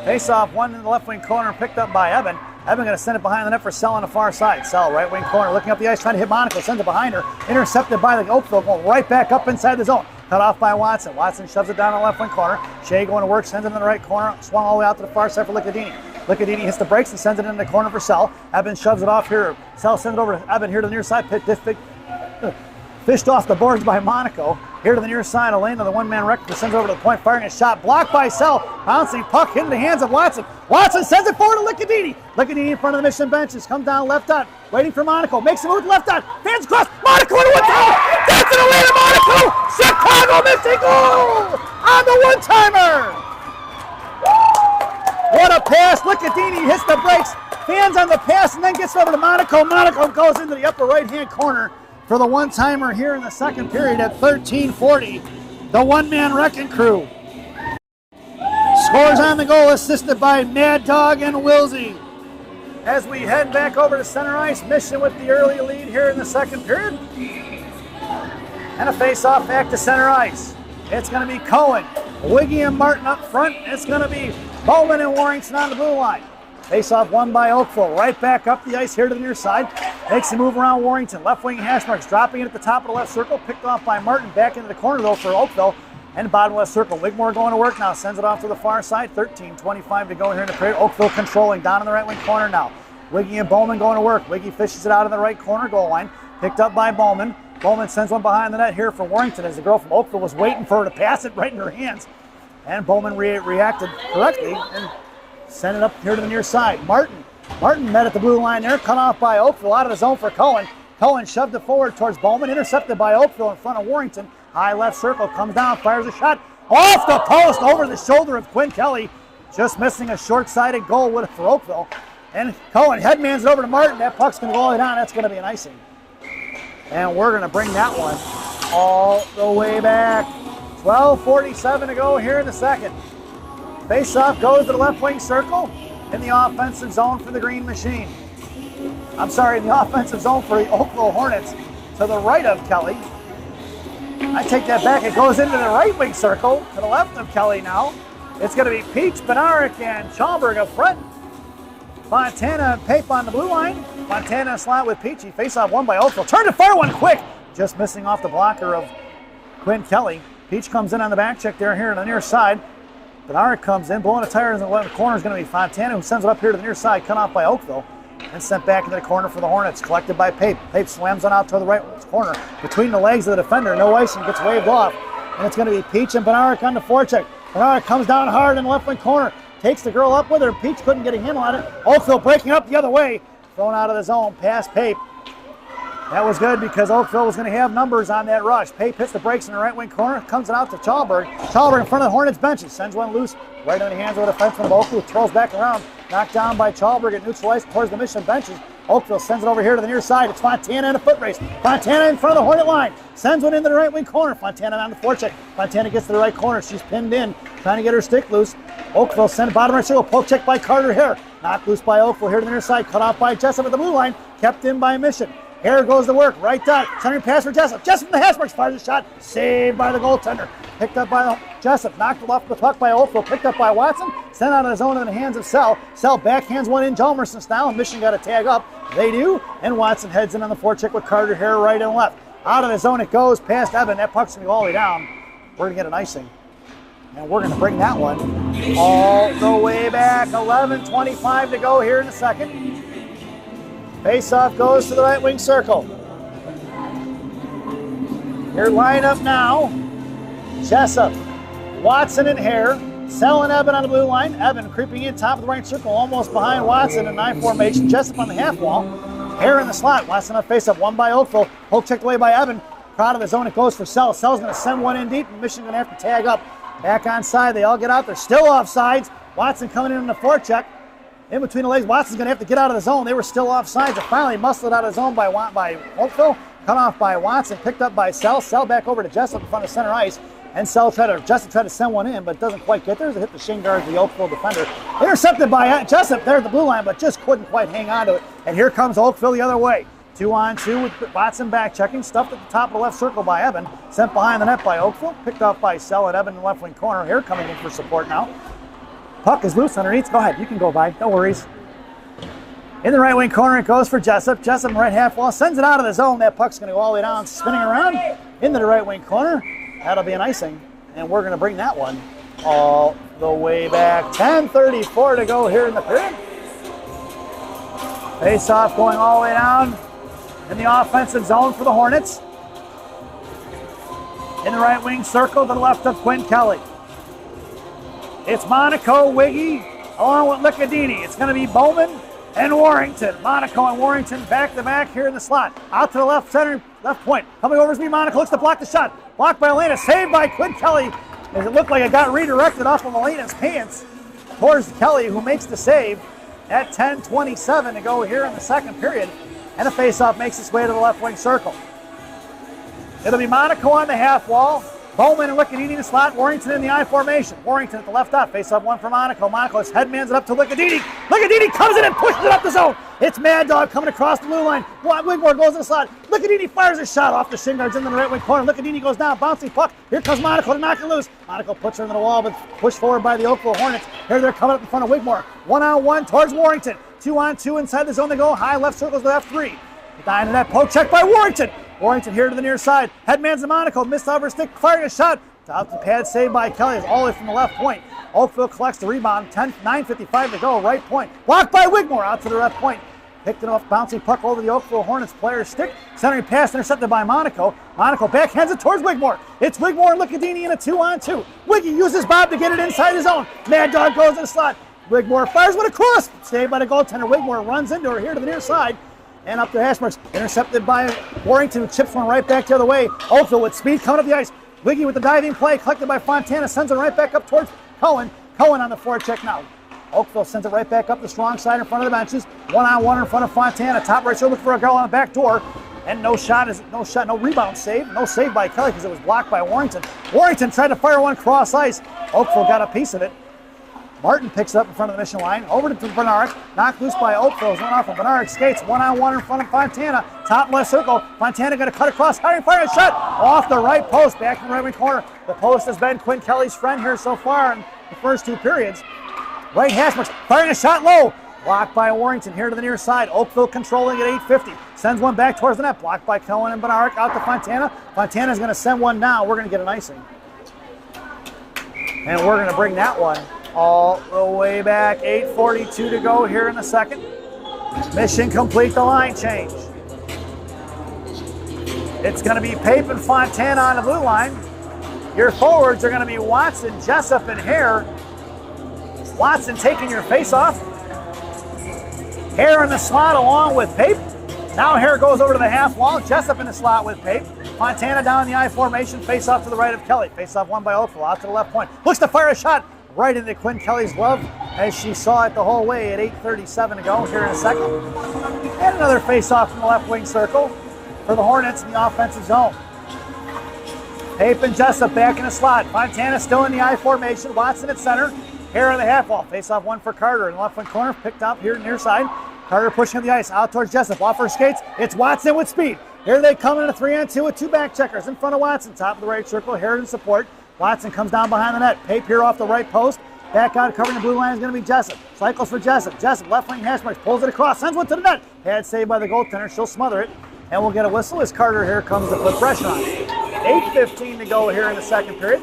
[SPEAKER 1] Face-off, one in the left wing corner, picked up by Evan. Evan going to send it behind the net for Sell on the far side. Sell, right wing corner, looking up the ice, trying to hit Monaco, sends it behind her. Intercepted by the Oakville, going right back up inside the zone. Cut off by Watson. Watson shoves it down the left wing corner. Shea going to work, sends it in the right corner. Swung all the way out to the far side for Licadini. Licadini hits the brakes and sends it in the corner for Sell. Evan shoves it off here. Sell sends it over to Evan here to the near side. Fished off the boards by Monaco. Here to the near side, Elena, the one-man wreck, sends it over to the point, firing a shot. Blocked by Sell. Bouncing puck into the hands of Watson. Watson sends it forward to Licadini. Licadini in front of the Mission benches. Comes down left dot, waiting for Monaco. Makes a move left dot. Fans across. Monaco into one-timer. That's an Elena Monaco. Chicago missing goal on the one-timer. What a pass. Licadini hits the brakes. Fans on the pass and then gets over to Monaco. Monaco goes into the upper right-hand corner for the one-timer here in the second period at 13:40. The one-man wrecking crew scores on the goal, assisted by Mad Dog and Wilsey. As we head back over to center ice, Mission with the early lead here in the second period. And a face-off back to center ice. It's going to be Cohen, Wiggy and Martin up front. It's going to be Bowman and Warrington on the blue line. Face-off won by Oakville. Right back up the ice here to the near side. Makes a move around Warrington. Left wing hash marks, dropping it at the top of the left circle. Picked off by Martin. Back into the corner though for Oakville. And bottom left circle. Wigmore going to work now. Sends it off to the far side. 13:25 to go here in the period. Oakville controlling down in the right wing corner now. Wiggy and Bowman going to work. Wiggy fishes it out in the right corner goal line. Picked up by Bowman. Bowman sends one behind the net here for Warrington as the girl from Oakville was waiting for her to pass it right in her hands. And Bowman reacted correctly and sent it up here to the near side. Martin met at the blue line there, cut off by Oakville, out of the zone for Cohen. Cohen shoved it forward towards Bowman, intercepted by Oakville in front of Warrington. High left circle, comes down, fires a shot off the post over the shoulder of Quinn Kelly. Just missing a short-sided goal with it for Oakville. And Cohen headmans it over to Martin. That puck's going to go all the way down. That's going to be an icing. And we're going to bring that one all the way back. 12:47 to go here in the second. Face-off goes to the left wing circle in the offensive zone for the Green Machine. I'm sorry, in the offensive zone for the Oakville Hornets to the right of Kelly. I take that back. It goes into the right wing circle to the left of Kelly now. It's going to be Peach, Bednarik, and Chalberg up front. Fontana and Pape on the blue line. Fontana slot with Peachy. Face-off won by Oakville. Turn to fire one quick. Just missing off the blocker of Quinn Kelly. Peach comes in on the back check there here on the near side. Bednarik comes in, blowing a tire in the left corner is going to be Fontana, who sends it up here to the near side, cut off by Oakville, and sent back into the corner for the Hornets, collected by Pape. Pape slams on out to the right corner, between the legs of the defender, no icing, gets waved off, and it's going to be Peach and Bednarik on the forecheck. Bednarik comes down hard in the left wing corner, takes the girl up with her, Peach couldn't get a handle on it. Oakville breaking up the other way, thrown out of the zone, past Pape. That was good because Oakville was going to have numbers on that rush. Pape hits the brakes in the right wing corner, comes it out to Chalberg. Chalberg in front of the Hornets benches, sends one loose right on the hands of the defenseman of Oakville, throws back around, knocked down by Chalberg and neutralized towards the Mission benches. Oakville sends it over here to the near side. It's Fontana in a foot race. Fontana in front of the Hornet line, sends one into the right wing corner. Fontana on the forecheck. Fontana gets to the right corner. She's pinned in, trying to get her stick loose. Oakville sent bottom right circle, poke check by Carter Hare. Knocked loose by Oakville here to the near side, cut off by Jessup at the blue line, kept in by Mission. Hare goes to work, right dot, centering pass for Jessup. Jessup in the hash marks, fires a shot, saved by the goaltender. Picked up by Jessup, knocked off the puck by Oakville, picked up by Watson, sent out of the zone in the hands of Sell. Sell backhands one in Jalmerson style, and Mission got a tag up. They do, and Watson heads in on the forecheck with Carter Hare right and left. Out of the zone it goes, past Evan. That puck's going to go all the way down. We're going to get an icing. And we're going to bring that one all the way back. 11:25 to go here in the second. Face-off goes to the right wing circle. Your lineup now. Jessup, Watson and Hare. Sell and Evan on the blue line. Evan creeping in top of the right circle, almost behind Watson in 9 formation. Jessup on the half wall. Hare in the slot. Watson on face-up, won by Oakville. Poke checked away by Evan. Crowd of the zone, it goes for Sell. Sell's going to send one in deep, and Mission going to have to tag up. Back onside, they all get out. They're still offsides. Watson coming in on the forecheck. In between the legs, Watson's going to have to get out of the zone. They were still offsides. They finally muscled out of the zone by Oakville. Cut off by Watson, picked up by Sell. Sell back over to Jessup in front of center ice. And Jessup tried to send one in, but doesn't quite get there. It hit the shin guard of the Oakville defender. Intercepted by Jessup there at the blue line, but just couldn't quite hang on to it. And here comes Oakville the other way. 2-on-2 with Watson back checking. Stuffed at the top of the left circle by Evan. Sent behind the net by Oakville. Picked off by Sell and Evan in the left wing corner. Here coming in for support now. Puck is loose underneath. Go ahead, you can go by, no worries. In the right wing corner, it goes for Jessup. Jessup, right half wall, sends it out of the zone. That puck's going to go all the way down, spinning around into the right wing corner. That'll be an icing, and we're going to bring that one all the way back. 10:34 to go here in the period. Face off going all the way down in the offensive zone for the Hornets. In the right wing circle to the left of Quinn Kelly. It's Monaco, Wiggy, along with Lickadini. It's going to be Bowman and Warrington. Monaco and Warrington back to back here in the slot. Out to the left center, left point. Coming over is me. Monaco looks to block the shot. Blocked by Elena. Saved by Quinn Kelly. As it looked like it got redirected off of Elena's pants towards Kelly, who makes the save at 10:27 to go here in the second period. And the faceoff makes its way to the left wing circle. It'll be Monaco on the half wall. Bowman and Lickadini in the slot. Warrington in the I formation. Warrington at the left dot. Face up one for Monaco. Monaco's headmans it up to Lickadini. Lickadini comes in and pushes it up the zone. It's Mad Dog coming across the blue line. Wigmore goes in the slot. Lickadini fires a shot off the shin guards into the right wing corner. Lickadini goes down. Bouncing puck. Here comes Monaco to knock it loose. Monaco puts her into the wall, but pushed forward by the Oakville Hornets. Here they're coming up in front of Wigmore. 1-on-1 towards Warrington. 2-on-2 inside the zone they go. High left circles to F3. Behind the net. Poke check by Warrington. Warrington here to the near side. Headman's to Monaco. Missed off her stick. Firing a shot. Top the pad saved by Kelly. All the way from the left point. Oakville collects the rebound. 9:55 to go. Right point. Blocked by Wigmore out to the left point. Picked it off. Bouncing puck over the Oakville Hornets player's stick. Centering pass intercepted by Monaco. Monaco backhands it towards Wigmore. It's Wigmore and Lickadini in a 2-on-2. Wiggy uses Bob to get it inside his own. Mad Dog goes to the slot. Wigmore fires with a cross. Saved by the goaltender. Wigmore runs into her here to the near side. And up to hash marks. Intercepted by Warrington, who chips one right back the other way. Oakville with speed coming up the ice. Wiggy with the diving play, collected by Fontana, sends it right back up towards Cohen. Cohen on the forecheck now. Oakville sends it right back up the strong side in front of the benches. 1-on-1 in front of Fontana. Top right shoulder for a girl on the back door. And no rebound save. No save by Kelly because it was blocked by Warrington. Warrington tried to fire one cross ice. Oakville got a piece of it. Martin picks it up in front of the mission line. Over to Bernard. Knocked loose by Oakville. Went off of Bernard. Skates 1-on-1 in front of Fontana. Top left circle. Fontana going to cut across. Fire a shot. Off the right post. Back in the right wing corner. The post has been Quinn Kelly's friend here so far in the first two periods. Right hash marks. Firing a shot low. Blocked by Warrington here to the near side. Oakville controlling at 8:50. Sends one back towards the net. Blocked by Cohen and Bernard. Out to Fontana. Fontana's going to send one down. We're going to get an icing. And we're going to bring that one all the way back. 8:42 to go here in the second. Mission complete, the line change. It's going to be Pape and Fontana on the blue line. Your forwards are going to be Watson, Jessup, and Hare. Watson taking your face off. Hare in the slot along with Pape. Now Hare goes over to the half wall. Jessup in the slot with Pape. Fontana down in the I formation. Face off to the right of Kelly. Face off one by Oakville. Out to the left point. Looks to fire a shot right into Quinn Kelly's glove as she saw it the whole way at 8:37 to go here in a second. And another face-off from the left wing circle for the Hornets in the offensive zone. Pape and Jessup back in the slot. Fontana still in the I formation. Watson at center. Hare on the half wall. Face-off one for Carter in the left wing corner. Picked up here near side. Carter pushing the ice out towards Jessup. Off her skates. It's Watson with speed. Here they come in a 3-on-2 with two back checkers in front of Watson. Top of the right circle. Hare in support. Watson comes down behind the net. Pape here off the right post. Back out covering the blue line is going to be Jessup. Cycles for Jessup. Jessup, left wing hash marks, pulls it across, sends one to the net. Pad saved by the goaltender. She'll smother it. And we'll get a whistle as Carter here comes to put pressure on it. 8:15 to go here in the second period.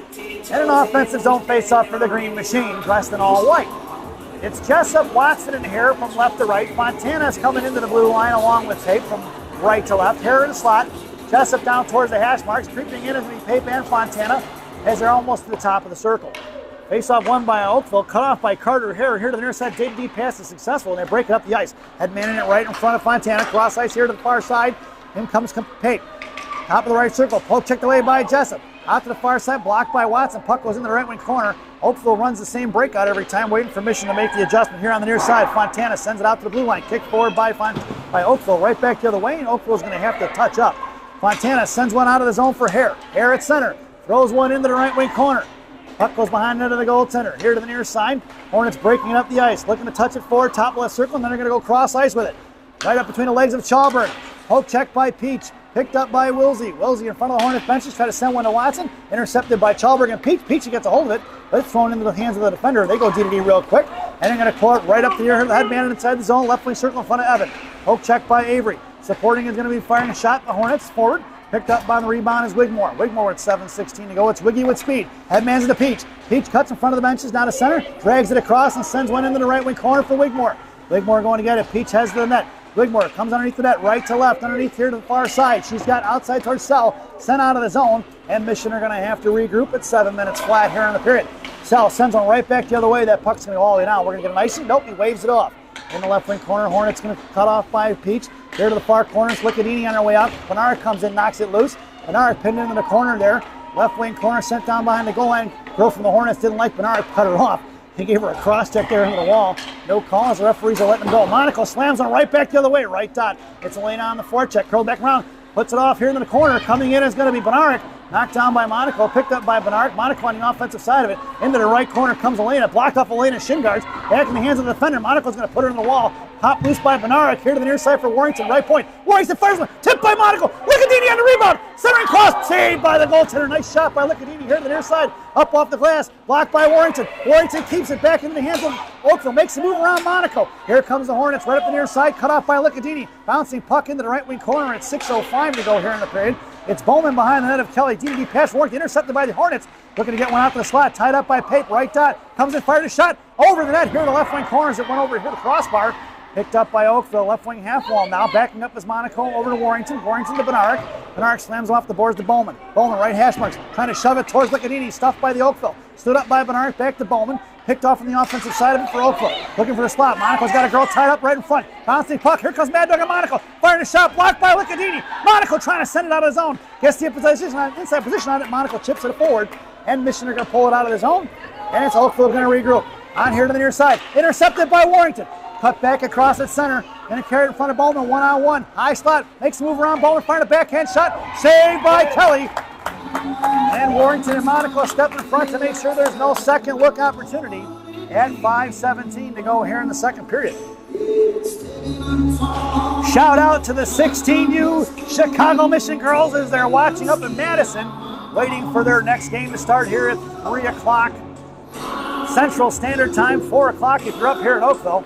[SPEAKER 1] And an offensive zone face-off for the Green Machine, dressed in all white. It's Jessup, Watson, and Hare from left to right. Fontana's coming into the blue line along with Pape from right to left. Hare in the slot. Jessup down towards the hash marks. Creeping in is going to be Pape and Fontana as they're almost to the top of the circle. Face-off won by Oakville, cut off by Carter Hare. Here to the near side, deep pass is successful, and they break it up the ice. Headman in it right in front of Fontana. Cross ice here to the far side. In comes Pape. Top of the right circle, poke checked away by Jessup. Out to the far side, blocked by Watson. Puck goes into the right wing corner. Oakville runs the same breakout every time, waiting for Mission to make the adjustment here on the near side. Fontana sends it out to the blue line. Kick forward by Oakville, right back the other way, and Oakville's going to have to touch up. Fontana sends one out of the zone for Hare. Hare at center. Throws one into the right wing corner. Puck goes behind the net of the goaltender. Here to the near side. Hornets breaking it up the ice. Looking to touch it forward. Top left circle. And then they're going to go cross ice with it. Right up between the legs of Chalburn. Poke check by Peach. picked up by Wilsey. Wilsey in front of the Hornets benches, try to send one to Watson, intercepted by Chalberg and Peach. Peach gets a hold of it, but it's thrown into the hands of the defender. They go D-to-D real quick, and they're going to pull it right up the ear. The headman inside the zone, left wing circle in front of Evan. Poke check by Avery. Supporting is going to be firing a shot. The Hornets forward. Picked up on the rebound is Wigmore. Wigmore with 7:16 to go. It's Wiggy with speed. Headman's to Peach. Peach cuts in front of the benches, down to center, drags it across and sends one into the right wing corner for Wigmore. Wigmore going to get it. Peach has the net. Wigmore comes underneath the net, right to left, underneath here to the far side. She's got outside towards Sell, sent out of the zone, and Mission are going to have to regroup at 7 minutes flat here in the period. Sell sends one right back the other way. That puck's going to go all the way down. We're going to get an icing. Nope, he waves it off. In the left wing corner, Hornets going to cut off by Peach. Here to the far corner, Slickadini on her way out. Bernard comes in, knocks it loose. Bernard pinned into the corner there. Left wing corner sent down behind the goal line. Girl from the Hornets didn't like Bernard, cut her off. He gave her a cross check there into the wall. No call as the referees are letting him go. Monaco slams on right back the other way. Right dot. It's Elena on the forecheck. Curled back around. Puts it off here into the corner. Coming in is going to be Bernard. Knocked down by Monaco. Picked up by Bernard. Monaco on the offensive side of it. Into the right corner comes Elena. Blocked off Elena's shin guards. Back in the hands of the defender. Monaco's going to put her in the wall. Pop loose by Bernard. Here to the near side for Warrington. Right point. Warrington fires one. Tipped by Monaco. Lickadini on the rebound. Centering cross. Saved by the goaltender. Nice shot by Lickadini here to the near side. Up off the glass. Blocked by Warrington. Warrington keeps it back into the hands of Oakville. Makes a move around Monaco. Here comes the Hornets. Right up the near side. Cut off by Lickadini. Bouncing puck into the right wing corner at 6:05 to go here in the period. It's Bowman behind the net of Kelly. D-to-D pass Warrington. Intercepted by the Hornets. Looking to get one out to the slot. Tied up by Pape. Right dot. Comes in, fired a shot. Over the net. Here to the left wing corners. It went over here to the crossbar. Picked up by Oakville, left wing half wall now. Backing up is Monaco over to Warrington. Warrington to Bernard. Bernard slams off the boards to Bowman. Bowman right hash marks, trying to shove it towards Lickadini. Stuffed by the Oakville. Stood up by Bernard, back to Bowman. Picked off on the offensive side of it for Oakville. Looking for the slot. Monaco's got a girl tied up right in front. Bouncing puck. Here comes Mad Dog and Monaco. Firing a shot. Blocked by Lickadini. Monaco trying to send it out of the zone. Gets the inside position on it. Monaco chips it forward. And Mission are going to pull it out of the zone. And it's Oakville going to regroup. On here to the near side. Intercepted by Warrington. Cut back across at center. Going to carry it in front of Bowman. One-on-one. High slot. Makes a move around Bowman. Firing a backhand shot. Saved by Kelly. And Warrington and Monaco step in front to make sure there's no second look opportunity. At 5:17 to go here in the second period. Shout out to the 16U Chicago Mission girls as they're watching up in Madison, waiting for their next game to start here at 3 o'clock Central Standard Time, 4 o'clock if you're up here in Oakville.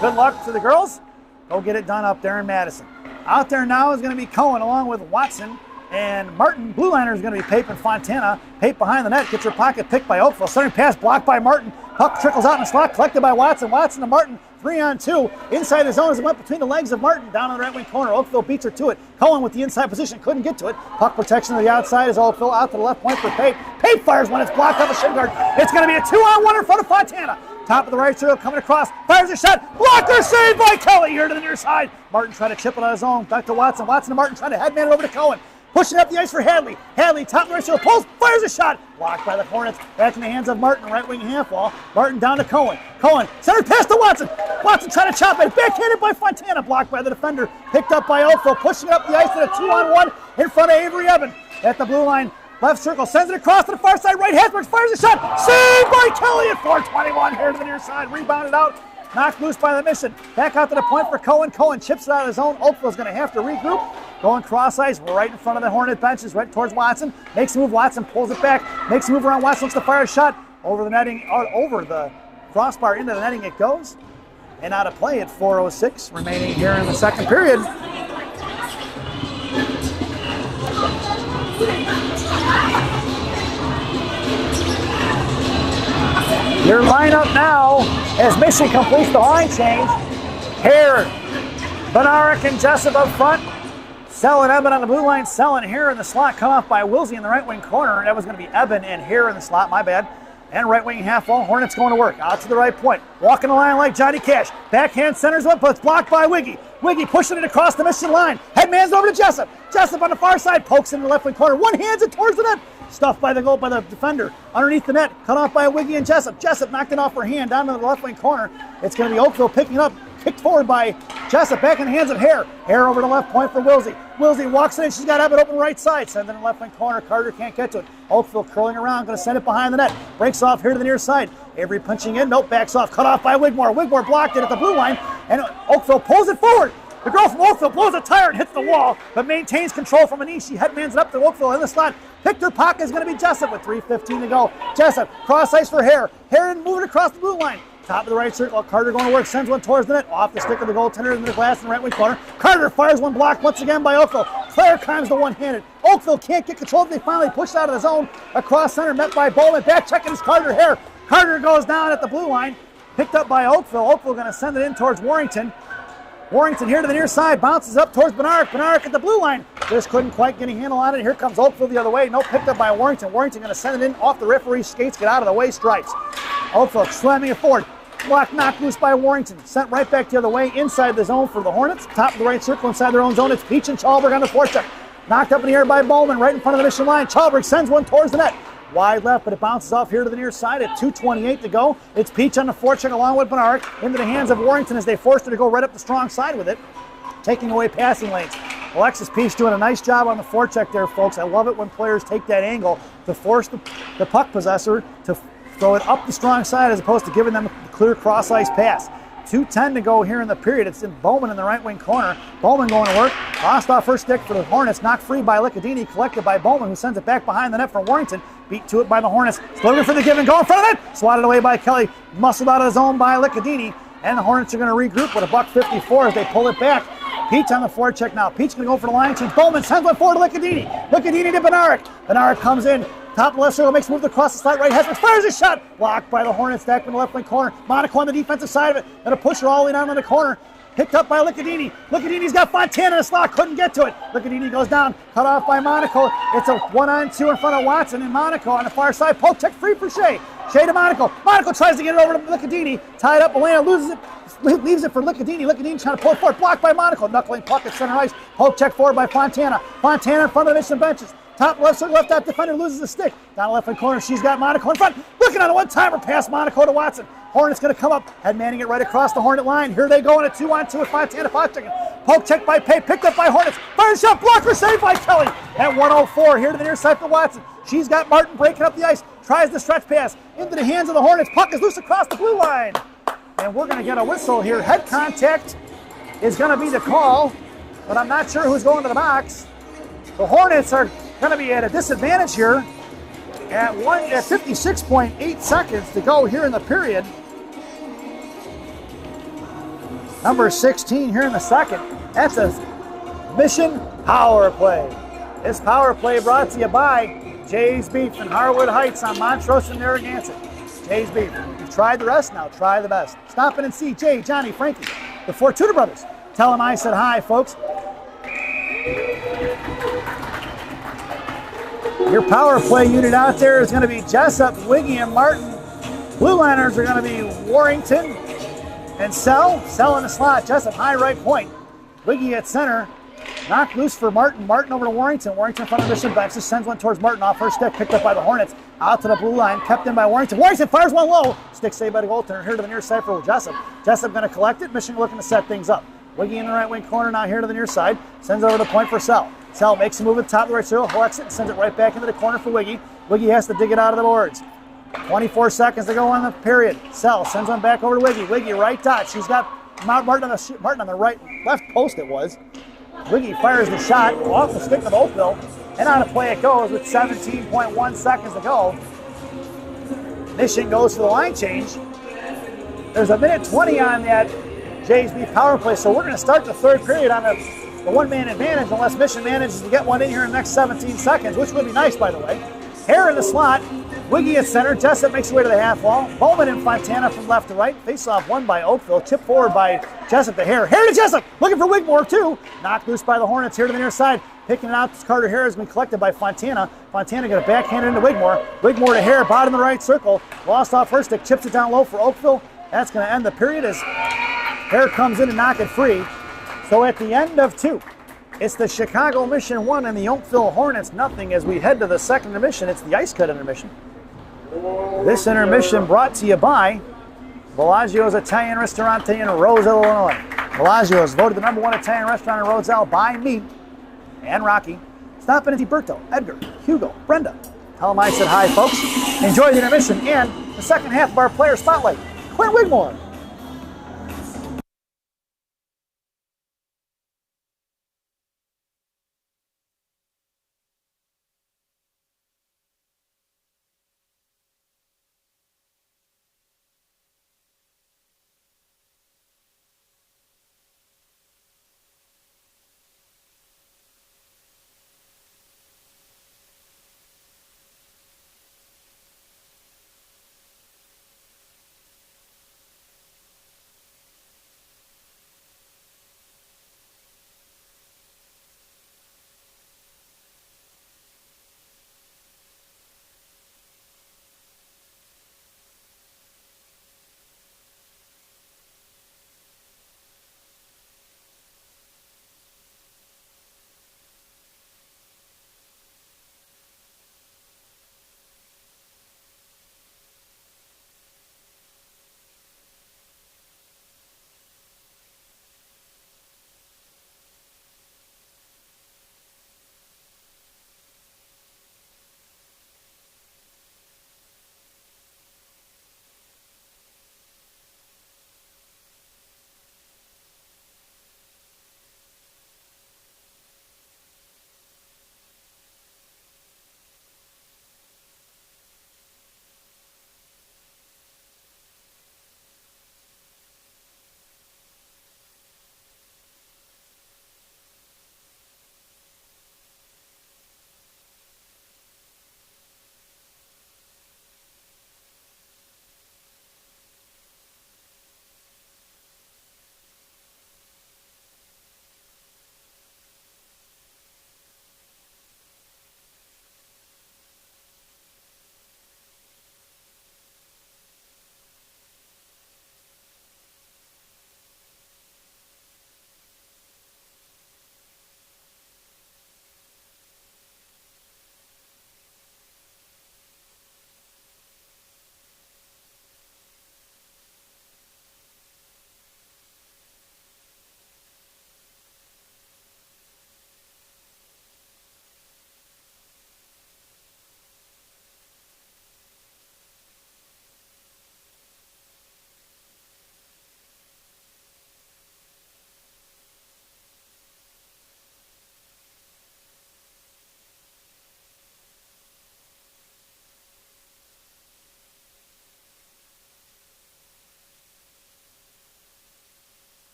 [SPEAKER 1] Good luck to the girls. Go get it done up there in Madison. Out there now is going to be Cohen along with Watson and Martin. Blue liner is going to be Pape and Fontana. Pape behind the net, gets her pocket picked by Oakville. Centering pass blocked by Martin. Puck trickles out in the slot, collected by Watson. Watson to Martin, 3-on-2. Inside the zone as it went between the legs of Martin, down on the right wing corner. Oakville beats her to it. Cohen with the inside position, couldn't get to it. Puck protection to the outside as Oakville out to the left point for Pape. Pape fires when it's blocked off a shin guard. It's going to be a 2-on-1 in front of Fontana. Top of the right circle, coming across, fires a shot, blocker saved by Kelly here to the near side. Martin trying to chip it out of zone, back to Watson. Watson to Martin trying to headman it over to Cohen. Pushing up the ice for Hadley. Hadley, top of the right circle, pulls, fires a shot. Blocked by the Hornets. Back in the hands of Martin, right wing half wall. Martin down to Cohen. Cohen, center pass to Watson. Watson trying to chop it. Backhanded by Fontana. Blocked by the defender. Picked up by Oakville. Pushing up the ice to the 2-on-1 in front of Avery Evan. At the blue line, left circle, sends it across to the far side. Right Hasbrook fires a shot. Saved by Kelly at 4:21 here to the near side. Rebounded out. Knocked loose by the Mission. Back out to the point for Cohen. Cohen chips it out of his own. Oakville's going to have to regroup. Going cross ice right in front of the Hornet benches, right towards Watson. Makes a move. Watson pulls it back. Makes a move around Watson. Looks to fire a shot over the netting, over the crossbar into the netting. It goes. And out of play at 4:06 remaining here in the second period. Your lineup now as Mission completes the line change. Hare, Benaric and Jessup up front. Sell and Eben on the blue line. Sell and Hare in the slot. Cut off by Wilsey in the right wing corner. That was going to be Eben and Hare in the slot. My bad. And right wing half wall. Hornets going to work. Out to the right point. Walking the line like Johnny Cash. Backhand centers one, but it's blocked by Wiggy. Wiggy pushing it across the Mission line. Headman's over to Jessup. Jessup on the far side. Pokes in the left wing corner. One hands it towards the net. Stuffed by the goal by the defender. Underneath the net. Cut off by Wiggy and Jessup. Jessup knocked it off her hand down to the left wing corner. It's going to be Oakville picking up. Kicked forward by Jessup. Back in the hands of Hare. Hare over to left point for Wilsey. Wilsey walks in. She's got to have it open right side. Sends it in the left wing corner. Carter can't get to it. Oakville curling around. Going to send it behind the net. Breaks off here to the near side. Avery punching in. Nope. Backs off. Cut off by Wigmore. Wigmore blocked it at the blue line. And Oakville pulls it forward. The girl from Oakville blows a tire and hits the wall, but maintains control from a knee. She headmans it up to Oakville in the slot. Picked her pocket is going to be Jessup with 3:15 to go. Jessup, cross ice for Hare. Hare moving across the blue line. Top of the right circle, Carter going to work, sends one towards the net, off the stick of the goaltender into the glass in the right wing corner. Carter fires one block once again by Oakville. Claire climbs the one-handed. Oakville can't get control. They finally push out of the zone. Across center, met by Bowman. Back checking is Carter Hare. Carter goes down at the blue line. Picked up by Oakville. Oakville going to send it in towards Warrington. Warrington here to the near side, bounces up towards Benarek. Benarek at the blue line. Just couldn't quite get a handle on it. Here comes Oakville the other way. No, picked up by Warrington. Warrington going to send it in off the referee's skates. Get out of the way, stripes. Oakville slamming it forward. Block knocked loose by Warrington. Sent right back the other way inside the zone for the Hornets. Top of the right circle inside their own zone. It's Peach and Chalberg on the forecheck. Knocked up in the air by Bowman right in front of the mission line. Chalberg sends one towards the net. Wide left, but it bounces off here to the near side at 2:28 to go. It's Peach on the forecheck along with Benarek into the hands of Warrington as they forced her to go right up the strong side with it, taking away passing lanes. Alexis Peach doing a nice job on the forecheck there, folks. I love it when players take that angle to force the puck possessor to throw it up the strong side as opposed to giving them a clear cross-ice pass. 2:10 to go here in the period. It's in Bowman in the right wing corner. Bowman going to work. Lost off her stick for the Hornets. Knocked free by Lickadini. Collected by Bowman, who sends it back behind the net for Warrington. Beat to it by the Hornets. Looking for the give and go in front of it. Swatted away by Kelly. Muscled out of the zone by Lickadini. And the Hornets are going to regroup with a $1:54 as they pull it back. Peach on the forecheck now. Peach going to go for the line change. Bowman sends one forward to Lickadini. Lickadini to Benarek. Benarek comes in. Top left circle, makes a move across the slot right. Hesper fires a shot. Blocked by the Hornets. Back in the left wing corner. Monaco on the defensive side of it. And a pusher all the way down in the corner. Picked up by Lickadini. Lickadini's got Fontana in the slot. Couldn't get to it. Lickadini goes down. Cut off by Monaco. It's a 1-on-2 in front of Watson and Monaco on the far side. Poke check free for Shea. Shea to Monaco. Monaco tries to get it over to Lickadini. Tied up. Elena loses it. Leaves it for Lickadini. Lickadini trying to pull it forward. Blocked by Monaco. Knuckling puck at center ice. Poke check forward by Fontana. Fontana in front of the mission benches. Top left circle, left out defender loses the stick. Down the left hand corner, she's got Monaco in front. Looking on a one-timer pass Monaco to Watson. Hornets going to come up, head manning it right across the Hornet line. Here they go in a 2-on-2 with Fontana. Poke check by Pay, picked up by Hornets. Fire shot, blocker saved by Kelly. At 1:04 here to the near side for Watson. She's got Martin breaking up the ice. Tries the stretch pass into the hands of the Hornets. Puck is loose across the blue line. And we're going to get a whistle here. Head contact is going to be the call, but I'm not sure who's going to the box. The Hornets are going to be at a disadvantage here at 56.8 seconds to go here in the period. Number 16 here in the second. That's a mission power play. This power play brought to you by Jay's Beef in Harwood Heights on Montrose and Narragansett. Jay's Beef. You've tried the rest, now try the best. Stop in and see Jay, Johnny, Frankie, the Fortuna brothers. Tell them I said hi, folks. Your power play unit out there is going to be Jessup, Wiggy, and Martin. Blue liners are going to be Warrington and Sell. Sell in the slot. Jessup high right point. Wiggy at center. Knocked loose for Martin. Martin over to Warrington. Warrington in front of mission bench. Just sends one towards Martin off her stick. Picked up by the Hornets. Out to the blue line. Kept in by Warrington. Warrington fires one low. Stick saved by the goaltender. Here to the near side for Jessup. Jessup going to collect it. Mission looking to set things up. Wiggy in the right wing corner now here to the near side. Sends over the point for Sell. Sell makes a move at the top of the right circle, collects it, and sends it right back into the corner for Wiggy. Wiggy has to dig it out of the boards. 24 seconds to go in the period. Sell sends one back over to Wiggy. Wiggy right dot. She's got Martin on the right, left post it was. Wiggy fires the shot off the stick of Oakville, and on a play it goes with 17.1 seconds to go. Mission goes to the line change. There's a minute 20 on that Jays Beef power play, so we're going to start the third period on the one-man advantage unless Mission manages to get one in here in the next 17 seconds, which would be nice, by the way. Hare in the slot. Wiggy at center. Jessup makes her way to the half wall. Bowman and Fontana from left to right. Face-off won by Oakville. Chip forward by Jessup to Hare. Hare to Jessup. Looking for Wigmore, too. Knocked loose by the Hornets here to the near side. Picking it out. Carter Hare has been collected by Fontana. Fontana got a backhand into Wigmore. Wigmore to Hare. Bottom of the right circle. Lost off her stick. Chips it down low for Oakville. That's going to end the period as Hare comes in and knock it free. So at the end of two, it's the Chicago Mission 1 and the Oakville Hornets nothing as we head to the second intermission. It's the Ice Cut intermission. This intermission brought to you by Bellagio's Italian Ristorante in Roselle, Illinois. Bellagio is voted the #1 Italian restaurant in Roselle by me and Rocky. Stop in and see Berto, Edgar, Hugo, Brenda. Tell them I said hi, folks. Enjoy the intermission and the second half of our player spotlight. Quinn Wigmore.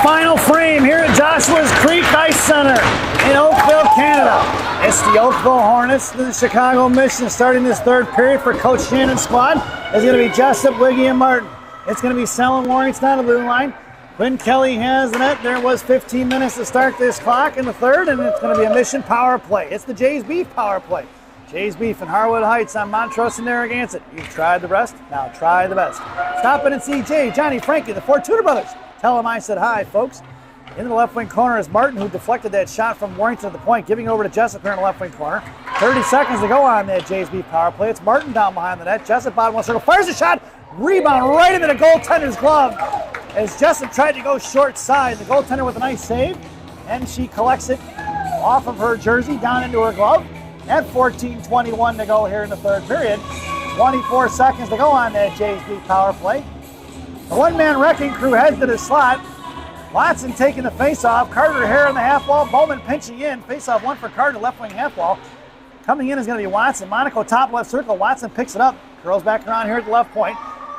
[SPEAKER 1] final frame here at Joshua's Creek Ice Center in Oakville, Canada. It's the Oakville Hornets, the Chicago Mission, starting this third period for Coach Shannon's squad. It's going to be Jessup, Wiggy, and Martin. It's going to be Selling Warrington on the blue line. Quinn Kelly has the net. There was 15 minutes to start this clock in the third, and it's going to be a Mission power play. It's the Jay's Beef power play. Jay's Beef in Harwood Heights on Montrose and Narragansett. You've tried the rest, now try the best. Stop in and see Jay, Johnny, Frankie, the four Tudor brothers. Tell them I said hi, folks. Into the left wing corner is Martin, who deflected that shot from Warrington at the point, giving over to Jessup here in the left wing corner. 30 seconds to go on that Jay's Beef power play. It's Martin down behind the net. Jessup bottom one circle, fires a shot, rebound right into the goaltender's glove. As Jessup tried to go short side, the goaltender with a nice save, and she collects it off of her jersey down into her glove. At 14:21 to go here in the third period. 24 seconds to go on that Jay's Beef power play. The one-man wrecking crew heads to the slot. Watson taking the face-off. Carter Hare in the half wall. Bowman pinching in. Face-off one for Carter, left wing half wall. Coming in is going to be Watson. Monaco top left circle. Watson picks it up. Curls back around here at the left point.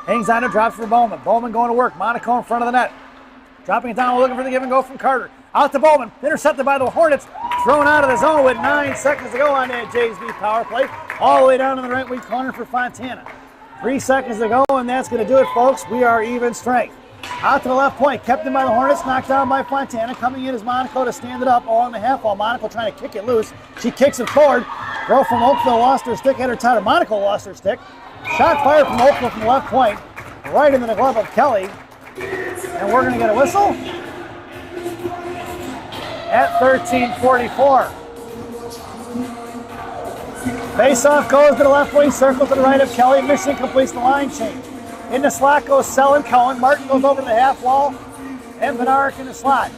[SPEAKER 1] Hangs on to drops for Bowman. Bowman going to work. Monaco in front of the net. Dropping it down, looking for the give and go from Carter. Out to Bowman. Intercepted by the Hornets. Thrown out of the zone with 9 seconds to go on that Jay's Beef power play. All the way down in the right wing corner for Fontana. 3 seconds to go, and that's going to do it, folks. We are even strength. Out to the left point. Kept in by the Hornets. Knocked down by Fontana. Coming in is Monaco to stand it up along the half wall. Monaco trying to kick it loose. She kicks it forward. Girl from Oakville lost her stick. Had her tied. Monaco lost her stick. Shot fired from Oakville from the left point. Right into the glove of Kelly. And we're going to get a whistle at 13:44. Face-off goes to the left wing circle to the right of Kelly. Mission completes the line change. In the slot goes Selling, Cohen. Martin goes over to the half wall. And Benarek in the slot.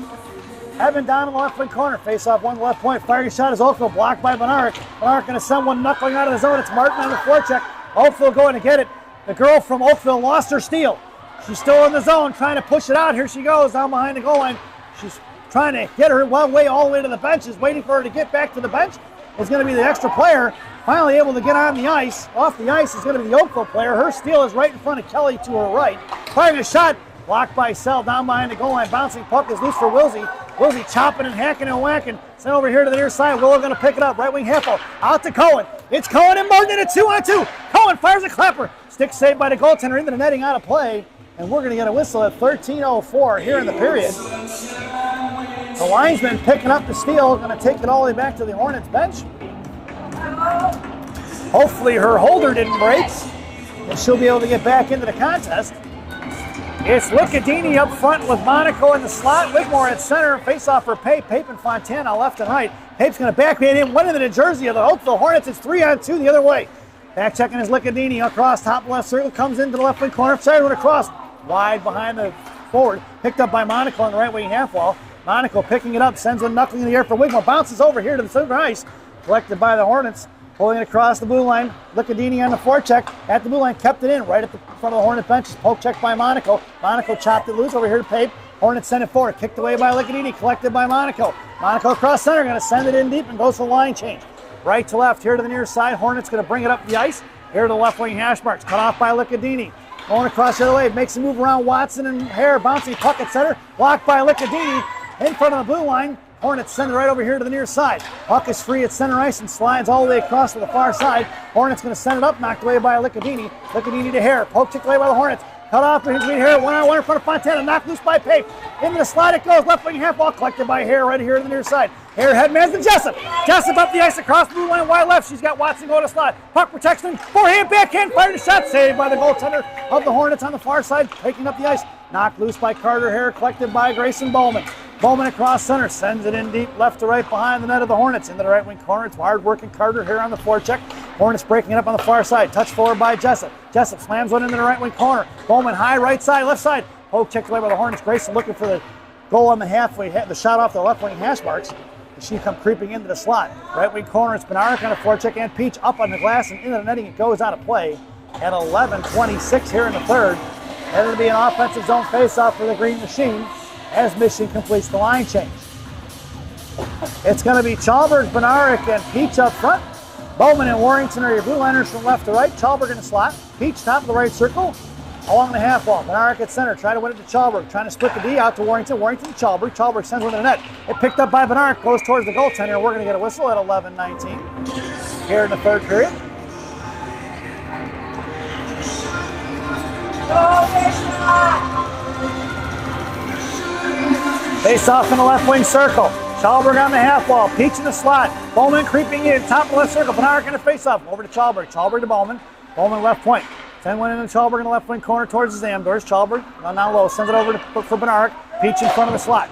[SPEAKER 1] Evan down in the left wing corner. Face-off one to the left point. Firing shot is Oakville, blocked by Benarek. Benarek going to send one knuckling out of the zone. It's Martin on the forecheck. Oakville going to get it. The girl from Oakville lost her steal. She's still in the zone, trying to push it out. Here she goes down behind the goal line. She's trying to get her way all the way to the bench. Is waiting for her to get back to the bench. Is going to be the extra player. Finally able to get on the ice. Off the ice is going to be the Oakville player. Her steal is right in front of Kelly to her right. Firing a shot. Blocked by Sell down behind the goal line. Bouncing puck is loose for Wilsey. Wilsey chopping and hacking and whacking. Sent over here to the near side. Willow going to pick it up. Right wing half ball. Out to Cohen. It's Cohen and Martin in a 2-on-2. Cohen fires a clapper. Stick saved by the goaltender into the netting, out of play. And we're going to get a whistle at 13:04 here in the period. The linesman picking up the steal. Going to take it all the way back to the Hornets bench. Hopefully her holder didn't break. And she'll be able to get back into the contest. It's Lucadini up front with Monaco in the slot. Wigmore at center. Face off for Pape. Pape and Fontana left and right. Pape's going to backhand in. One into the jersey of the Oakville Hornets. It's 3-on-2 the other way. Back checking is Lucadini across top left circle. Comes into the left wing corner. Side one across. Wide behind the forward. Picked up by Monaco on the right wing half wall. Monaco picking it up. Sends one knuckling in the air for Wigmore. Bounces over here to the center ice. Collected by the Hornets. Pulling it across the blue line. Lucadini on the forecheck at the blue line. Kept it in right at the front of the Hornet bench. Poke check by Monaco. Monaco chopped it loose over here to Pape. Hornets send it forward. Kicked away by Lucadini. Collected by Monaco. Monaco across center. Going to send it in deep and goes for the line change. Right to left here to the near side. Hornets going to bring it up the ice. Here to the left wing hash marks. Cut off by Lucadini. Going across the other way. Makes a move around Watson and Hare. Bouncing puck at center. Blocked by Lucadini. In front of the blue line. Hornets send it right over here to the near side. Puck is free at center ice and slides all the way across to the far side. Hornets going to send it up, knocked away by Lucadini. Lucadini to Hare. Poke checked away by the Hornets. Cut off between Hare. 1-on-1 in front of Fontana. Knocked loose by Pape. Into the slot it goes. Left wing half ball collected by Hare right here to the near side. Hare headmans to Jessup. Jessup up the ice across the blue line wide left. She's got Watson going to slot. Puck protection. Forehand backhand. Fired a shot. Saved by the goaltender of the Hornets on the far side. Taking up the ice. Knocked loose by Carter Hare. Collected by Grayson Bowman. Bowman across center, sends it in deep, left to right behind the net of the Hornets. Into the right wing corner, it's hard-working Carter here on the forecheck. Hornets breaking it up on the far side. Touch forward by Jessup. Jessup slams one into the right wing corner. Bowman high right side, left side. Poke checked away by the Hornets. Grayson looking for the goal on the halfway, the shot off the left wing hash marks. She come creeping into the slot. Right wing corner, it's Benarek on the forecheck and Peach up on the glass and into the netting. It goes out of play at 11:26 here in the third. And it'll be an offensive zone faceoff for the Green Machine as Mission completes the line change. It's going to be Chalberg, Benarek, and Peach up front. Bowman and Warrington are your blue liners from left to right. Chalberg in the slot. Peach top of the right circle. along the half wall. Benarek at center, try to win it to Chalberg, trying to split the D out to Warrington. Warrington to Chalberg. Chalberg sends one to the net. It picked up by Benarek, goes towards the goaltender. We're going to get a whistle at 11:19 here in the third period. Face off in the left wing circle. Chalberg on the half wall, Peach in the slot. Bowman creeping in, top of the left circle. Benarek in the face off, over to Chalberg. Chalberg to Bowman. Bowman left point. Send one in to Chalberg in the left wing corner towards the Zamdors. Chalberg down low, sends it over for Benarek. Peach in front of the slot.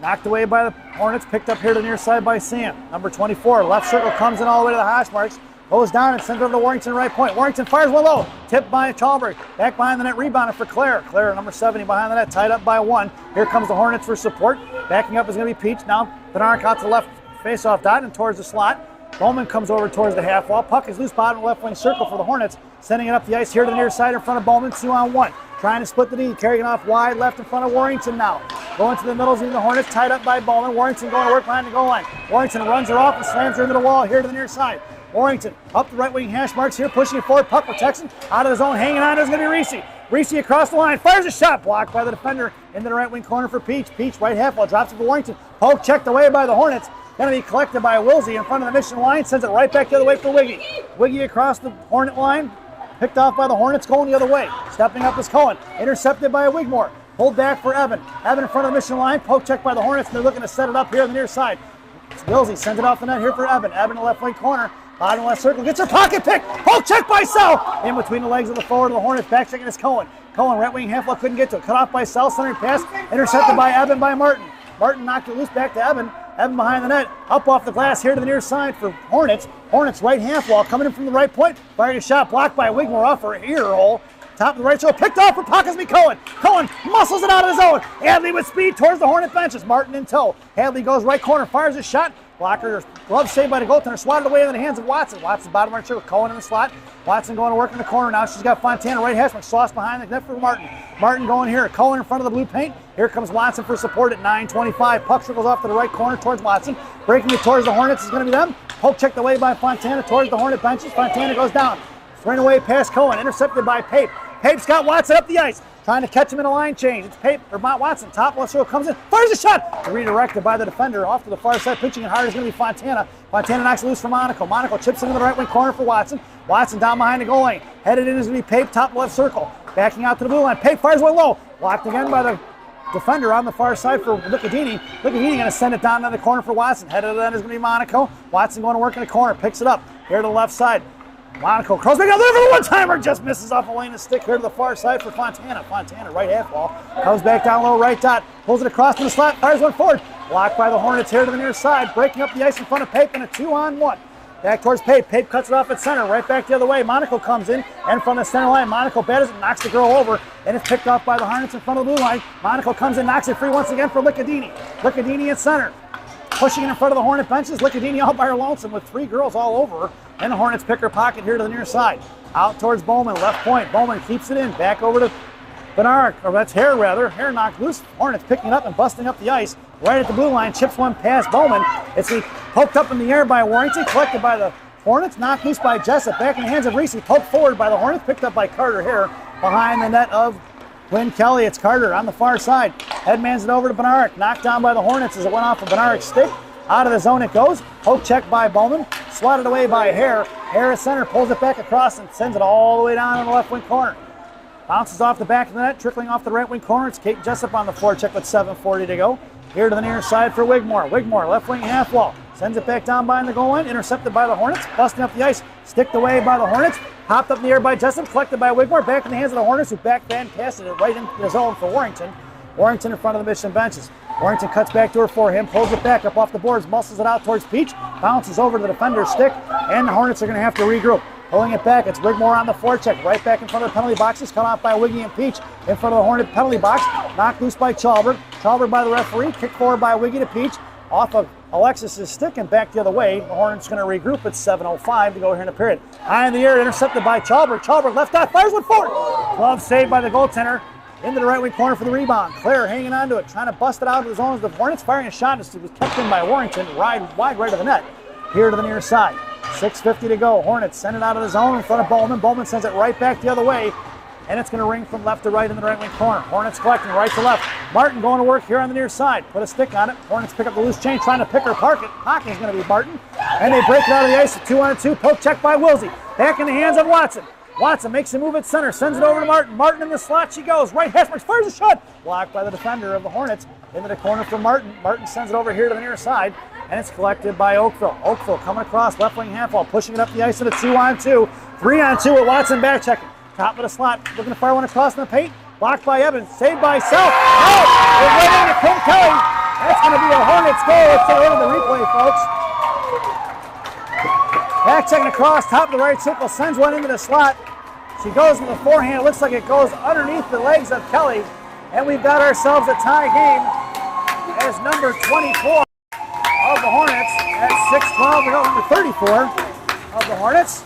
[SPEAKER 1] Knocked away by the Hornets, picked up here to the near side by Sam. Number 24, left circle comes in all the way to the hash marks. Goes down and sends it over to Warrington right point. Warrington fires one low. Tipped by Chalberg. Back behind the net, rebounded for Clare. Clare, number 70, behind the net, tied up by 1. Here comes the Hornets for support. Backing up is going to be Peach. Now Benarek out to the left face-off dot and towards the slot. Bowman comes over towards the half wall. Puck is loose bottom left wing circle for the Hornets. Sending it up the ice here to the near side in front of Bowman. 2-on-1. Trying to split the D. Carrying it off wide left in front of Warrington now. Going to the middles in the Hornets. Tied up by Bowman. Warrington going to work behind the goal line. Warrington runs her off and slams her into the wall here to the near side. Warrington up the right wing hash marks here, pushing it forward. Puck protection out of the zone, hanging on. There's going to be Reese. Reese across the line, fires a shot, blocked by the defender into the right wing corner for Peach. Peach right half wall, drops it for Warrington. Poke checked away by the Hornets. Going to be collected by Wilsey in front of the mission line, sends it right back the other way for Wiggy. Wiggy across the Hornet line, picked off by the Hornets, going the other way. Stepping up is Cohen, intercepted by Wigmore. Pulled back for Evan. Evan in front of the mission line, poke checked by the Hornets, and they're looking to set it up here on the near side. Wilsey sends it off the net here for Evan. Evan in the left wing corner. Bottom left circle, gets her pocket pick. Poke check by Sell. In between the legs of the forward of the Hornets. Back checking is Cohen. Cohen, right wing half wall, couldn't get to it. Cut off by Sell, centering pass. Intercepted by Evan by Martin. Martin knocked it loose back to Evan. Evan behind the net. Up off the glass here to the near side for Hornets. Hornets right half wall coming in from the right point. Firing a shot blocked by Wigmore off her ear hole. Top of the right shoulder, picked off for Pockesby Cohen. Cohen muscles it out of the zone. Hadley with speed towards the Hornet benches. Martin in tow. Hadley goes right corner, fires a shot. Blocker, glove saved by the goaltender, swatted away into the hands of Watson. Watson bottom right circle, Cohen in the slot. Watson going to work in the corner now. She's got Fontana right hash mark, sauce behind the net for Martin. Martin going here, Cohen in front of the blue paint. Here comes Watson for support at 9:25. Puck circles off to the right corner towards Watson. Breaking it towards the Hornets is going to be them. Poke checked away by Fontana towards the Hornet benches. Fontana goes down. Thrown away past Cohen, intercepted by Pape. Pape's got Watson up the ice, trying to catch him in a line change. It's Pape, or Mount Watson, top left circle comes in, fires a shot. Redirected by the defender, off to the far side, pitching it hard is going to be Fontana. Fontana knocks it loose for Monaco. Monaco chips into the right wing corner for Watson. Watson down behind the goal line. Headed in is going to be Pape, top left circle. Backing out to the blue line. Pape fires one low. Blocked again by the defender on the far side for Licadini. Licadini going to send it down to the corner for Watson. Headed to that is going to be Monaco. Watson going to work in the corner, picks it up here to the left side. Monaco curls back out there for the one-timer, just misses off Elena's stick here to the far side for Fontana. Fontana, right half wall, comes back down low, right dot, pulls it across to the slot, fires one forward. Blocked by the Hornets here to the near side, breaking up the ice in front of Pape in a 2-on-1. Back towards Pape. Pape cuts it off at center, right back the other way. Monaco comes in, and from the center line, Monaco batters it, knocks the girl over, and it's picked off by the Hornets in front of the blue line. Monaco comes in, knocks it free once again for Licadini. Licadini at center. Pushing it in front of the Hornet benches. Licadini all by her lonesome with 3 girls all over her. And the Hornets pick her pocket here to the near side. Out towards Bowman, left point. Bowman keeps it in. Back over to Benarek, or that's Hare rather. Hare knocked loose. Hornets picking it up and busting up the ice. Right at the blue line. Chips one past Bowman. It's poked up in the air by Warrington. Collected by the Hornets. Knocked loose by Jessup. Back in the hands of Reese. Poked forward by the Hornets. Picked up by Carter Hare. Behind the net of Quinn Kelly. It's Carter on the far side. Headmans it over to Benarek. Knocked down by the Hornets as it went off of Benarek's stick. Out of the zone it goes. Poke check by Bowman. Swatted away by Hare. Hare at center, pulls it back across and sends it all the way down in the left wing corner. Bounces off the back of the net, trickling off the right wing corner. It's Kate Jessup on the forecheck with 7:40 to go. Here to the near side for Wigmore. Wigmore, left wing half wall. Sends it back down behind the goal line. Intercepted by the Hornets. Busting up the ice. Sticked away by the Hornets. Popped up in the air by Jessup. Collected by Wigmore. Back in the hands of the Hornets, who backhand casted it right into the zone for Warrington. Warrington in front of the mission benches. Warrington cuts back to her for him, pulls it back up off the boards, muscles it out towards Peach, bounces over to the defender's stick, and the Hornets are going to have to regroup. Pulling it back, it's Wigmore on the forecheck, right back in front of the penalty boxes, cut off by Wiggy and Peach, in front of the Hornet penalty box, knocked loose by Chalberg. Chalberg by the referee, kicked forward by Wiggy to Peach, off of Alexis's stick and back the other way. The Hornets going to regroup at 7:05 to go here in the period. High in the air, intercepted by Chalberg. Chalberg left out, fires one forward. Glove saved by the goaltender. Into the right wing corner for the rebound. Clare hanging on to it, trying to bust it out of the zone as the Hornets firing a shot as it was kept in by Warrington, wide right of the net. Here to the near side. 6:50 to go. Hornets send it out of the zone in front of Bowman. Bowman sends it right back the other way. and it's going to ring from left to right in the right wing corner. Hornets collecting right to left. Martin going to work here on the near side. Put a stick on it. Hornets pick up the loose chain, trying to pick her pocket. Pocket is going to be Martin. And they break it out of the ice. 2-on-2. Poke check by Wilsey. Back in the hands of Watson. Watson makes a move at center. Sends it over to Martin. Martin in the slot. She goes. Right hash marks. Fires a shot. Blocked by the defender of the Hornets. Into the corner for Martin. Martin sends it over here to the near side. And it's collected by Oakville. Oakville coming across left wing half wall. Pushing it up the ice at a 2-on-2. 3-on-2 with Watson back checking. Top of the slot, looking to fire one across in the paint. Blocked by Evans, saved by Self. No! They're right into Kim Kelly. That's going to be a Hornets goal. Let's take a look at the replay, folks. Back checking across, top of the right circle, sends one into the slot. She goes into the forehand. It looks like it goes underneath the legs of Kelly. And we've got ourselves a tie game as number 24 of the Hornets at 6-12 to go. Number 34 of the Hornets.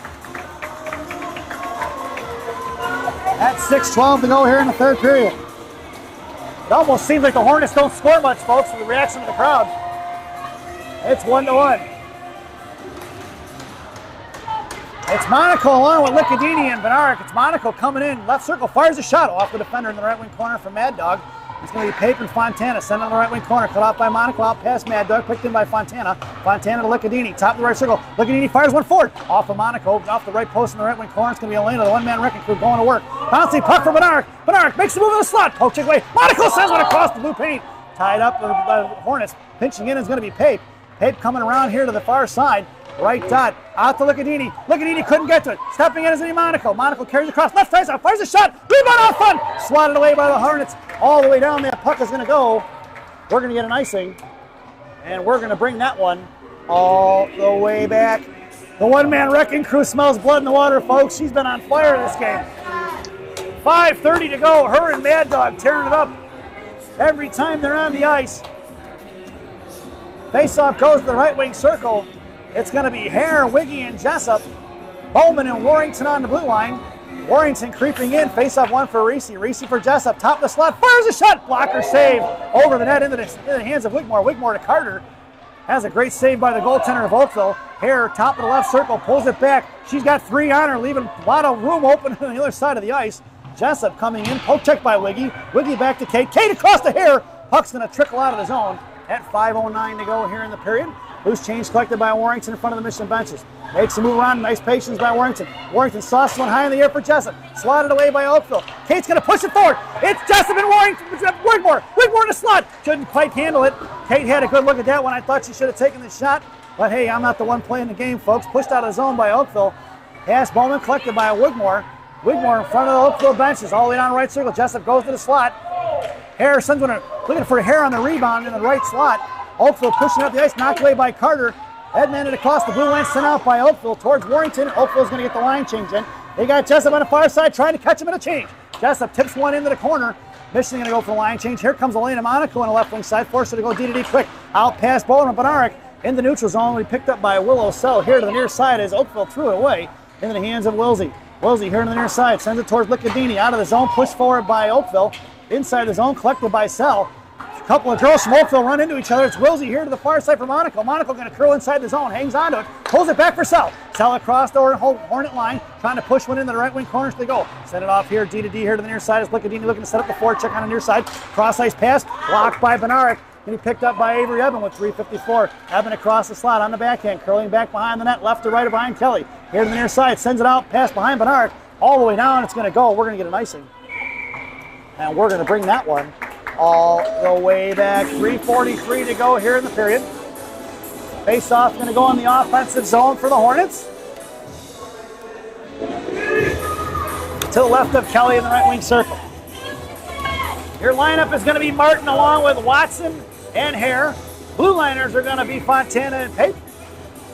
[SPEAKER 1] At 6:12 to go here in the third period. It almost seems like the Hornets don't score much, folks, with the reaction of the crowd. It's 1-1. It's Monaco along with Licadini and Benarek. It's Monaco coming in. Left circle, fires a shot off the defender in the right wing corner from Mad Dog. It's going to be Pape and Fontana. Sent on the right wing corner. Cut off by Monaco. Out past Mad Dog. Picked in by Fontana. Fontana to Licadini. Top of the right circle. Licadini fires one forward. Off of Monaco. Off the right post in the right wing corner. It's going to be Elena, the one-man wrecking crew, going to work. Bouncing puck for Benarek. Benarek makes the move in the slot. Poke check away. Monaco sends one across the blue paint. Tied up with the Hornets. Pinching in is going to be Pape. Pape coming around here to the far side. Right dot. Out to Licadini. Licadini couldn't get to it. Stepping in is going to be Monaco. Monaco carries across. Left side. Fires a shot. Rebound off front. Swatted away by the Hornets. All the way down. That puck is going to go. We're going to get an icing. And we're going to bring that one all the way back. The one-man wrecking crew smells blood in the water, folks. She's been on fire this game. 5:30 to go. Her and Mad Dog tearing it up every time they're on the ice. Face-off goes to the right wing circle. It's going to be Hare, Wiggy, and Jessup. Bowman and Warrington on the blue line. Warrington creeping in. Face-off one for Reese. Reese for Jessup. Top of the slot. Fires a shot. Blocker save over the net into the hands of Wigmore. Wigmore to Carter. Has a great save by the goaltender of Oakville. Hare, top of the left circle, pulls it back. She's got 3 on her, leaving a lot of room open on the other side of the ice. Jessup coming in. Poke check by Wiggy. Wiggy back to Kate. Kate across the Hare. Puck's going to trickle out of the zone at 5:09 to go here in the period. Loose change collected by Warrington in front of the Mission benches. Makes a move around. Nice patience by Warrington. Warrington sauces one high in the air for Jessup. Slotted away by Oakville. Kate's going to push it forward. It's Jessup and Warrington. Wigmore. Wigmore in the slot. Couldn't quite handle it. Kate had a good look at that one. I thought she should have taken the shot. But hey, I'm not the one playing the game, folks. Pushed out of the zone by Oakville. Pass Bowman collected by Wigmore. Wigmore in front of the Oakville benches. All the way down the right circle. Jessup goes to the slot. Hare sends one. Looking for Hare on the rebound in the right slot. Oakville pushing up the ice, knocked away by Carter. Headmanted across the blue line, sent out by Oakville towards Warrington. Oakville's going to get the line change in. They got Jessup on the far side trying to catch him in a change. Jessup tips one into the corner. Mission going to go for the line change. Here comes Elena Monaco on the left wing side. Forced her to go D to D quick. Out past Bowman and Benarek in the neutral zone. We picked up by Willow Sell here to the near side as Oakville threw it away into the hands of Wilsey. Wilsey here to the near side. Sends it towards Licadini. Out of the zone. Pushed forward by Oakville. Inside the zone. Collected by Sell. A couple of girls from Oakville run into each other. It's Wilsey here to the far side for Monaco. Monaco going to curl inside the zone. Hangs onto it. Pulls it back for Sell. Sell across the Hornet line. Trying to push one into the right wing corner as they go. Send it off here. D to D here to the near side. Is Licadini looking to set up the forecheck on the near side. Cross ice pass. Blocked by Benarek. Going to be picked up by Avery Eben with 3:54. Eben across the slot on the backhand. Curling back behind the net. Left to right of behind Kelly. Here to the near side. Sends it out. Pass behind Benarek. All the way down. It's going to go. We're going to get an icing. And we're going to bring that one all the way back. 3:43 to go here in the period. Face-off going to go on the offensive zone for the Hornets. To the left of Kelly in the right wing circle. Your lineup is going to be Martin along with Watson and Hare. Blue liners are going to be Fontana and Pape.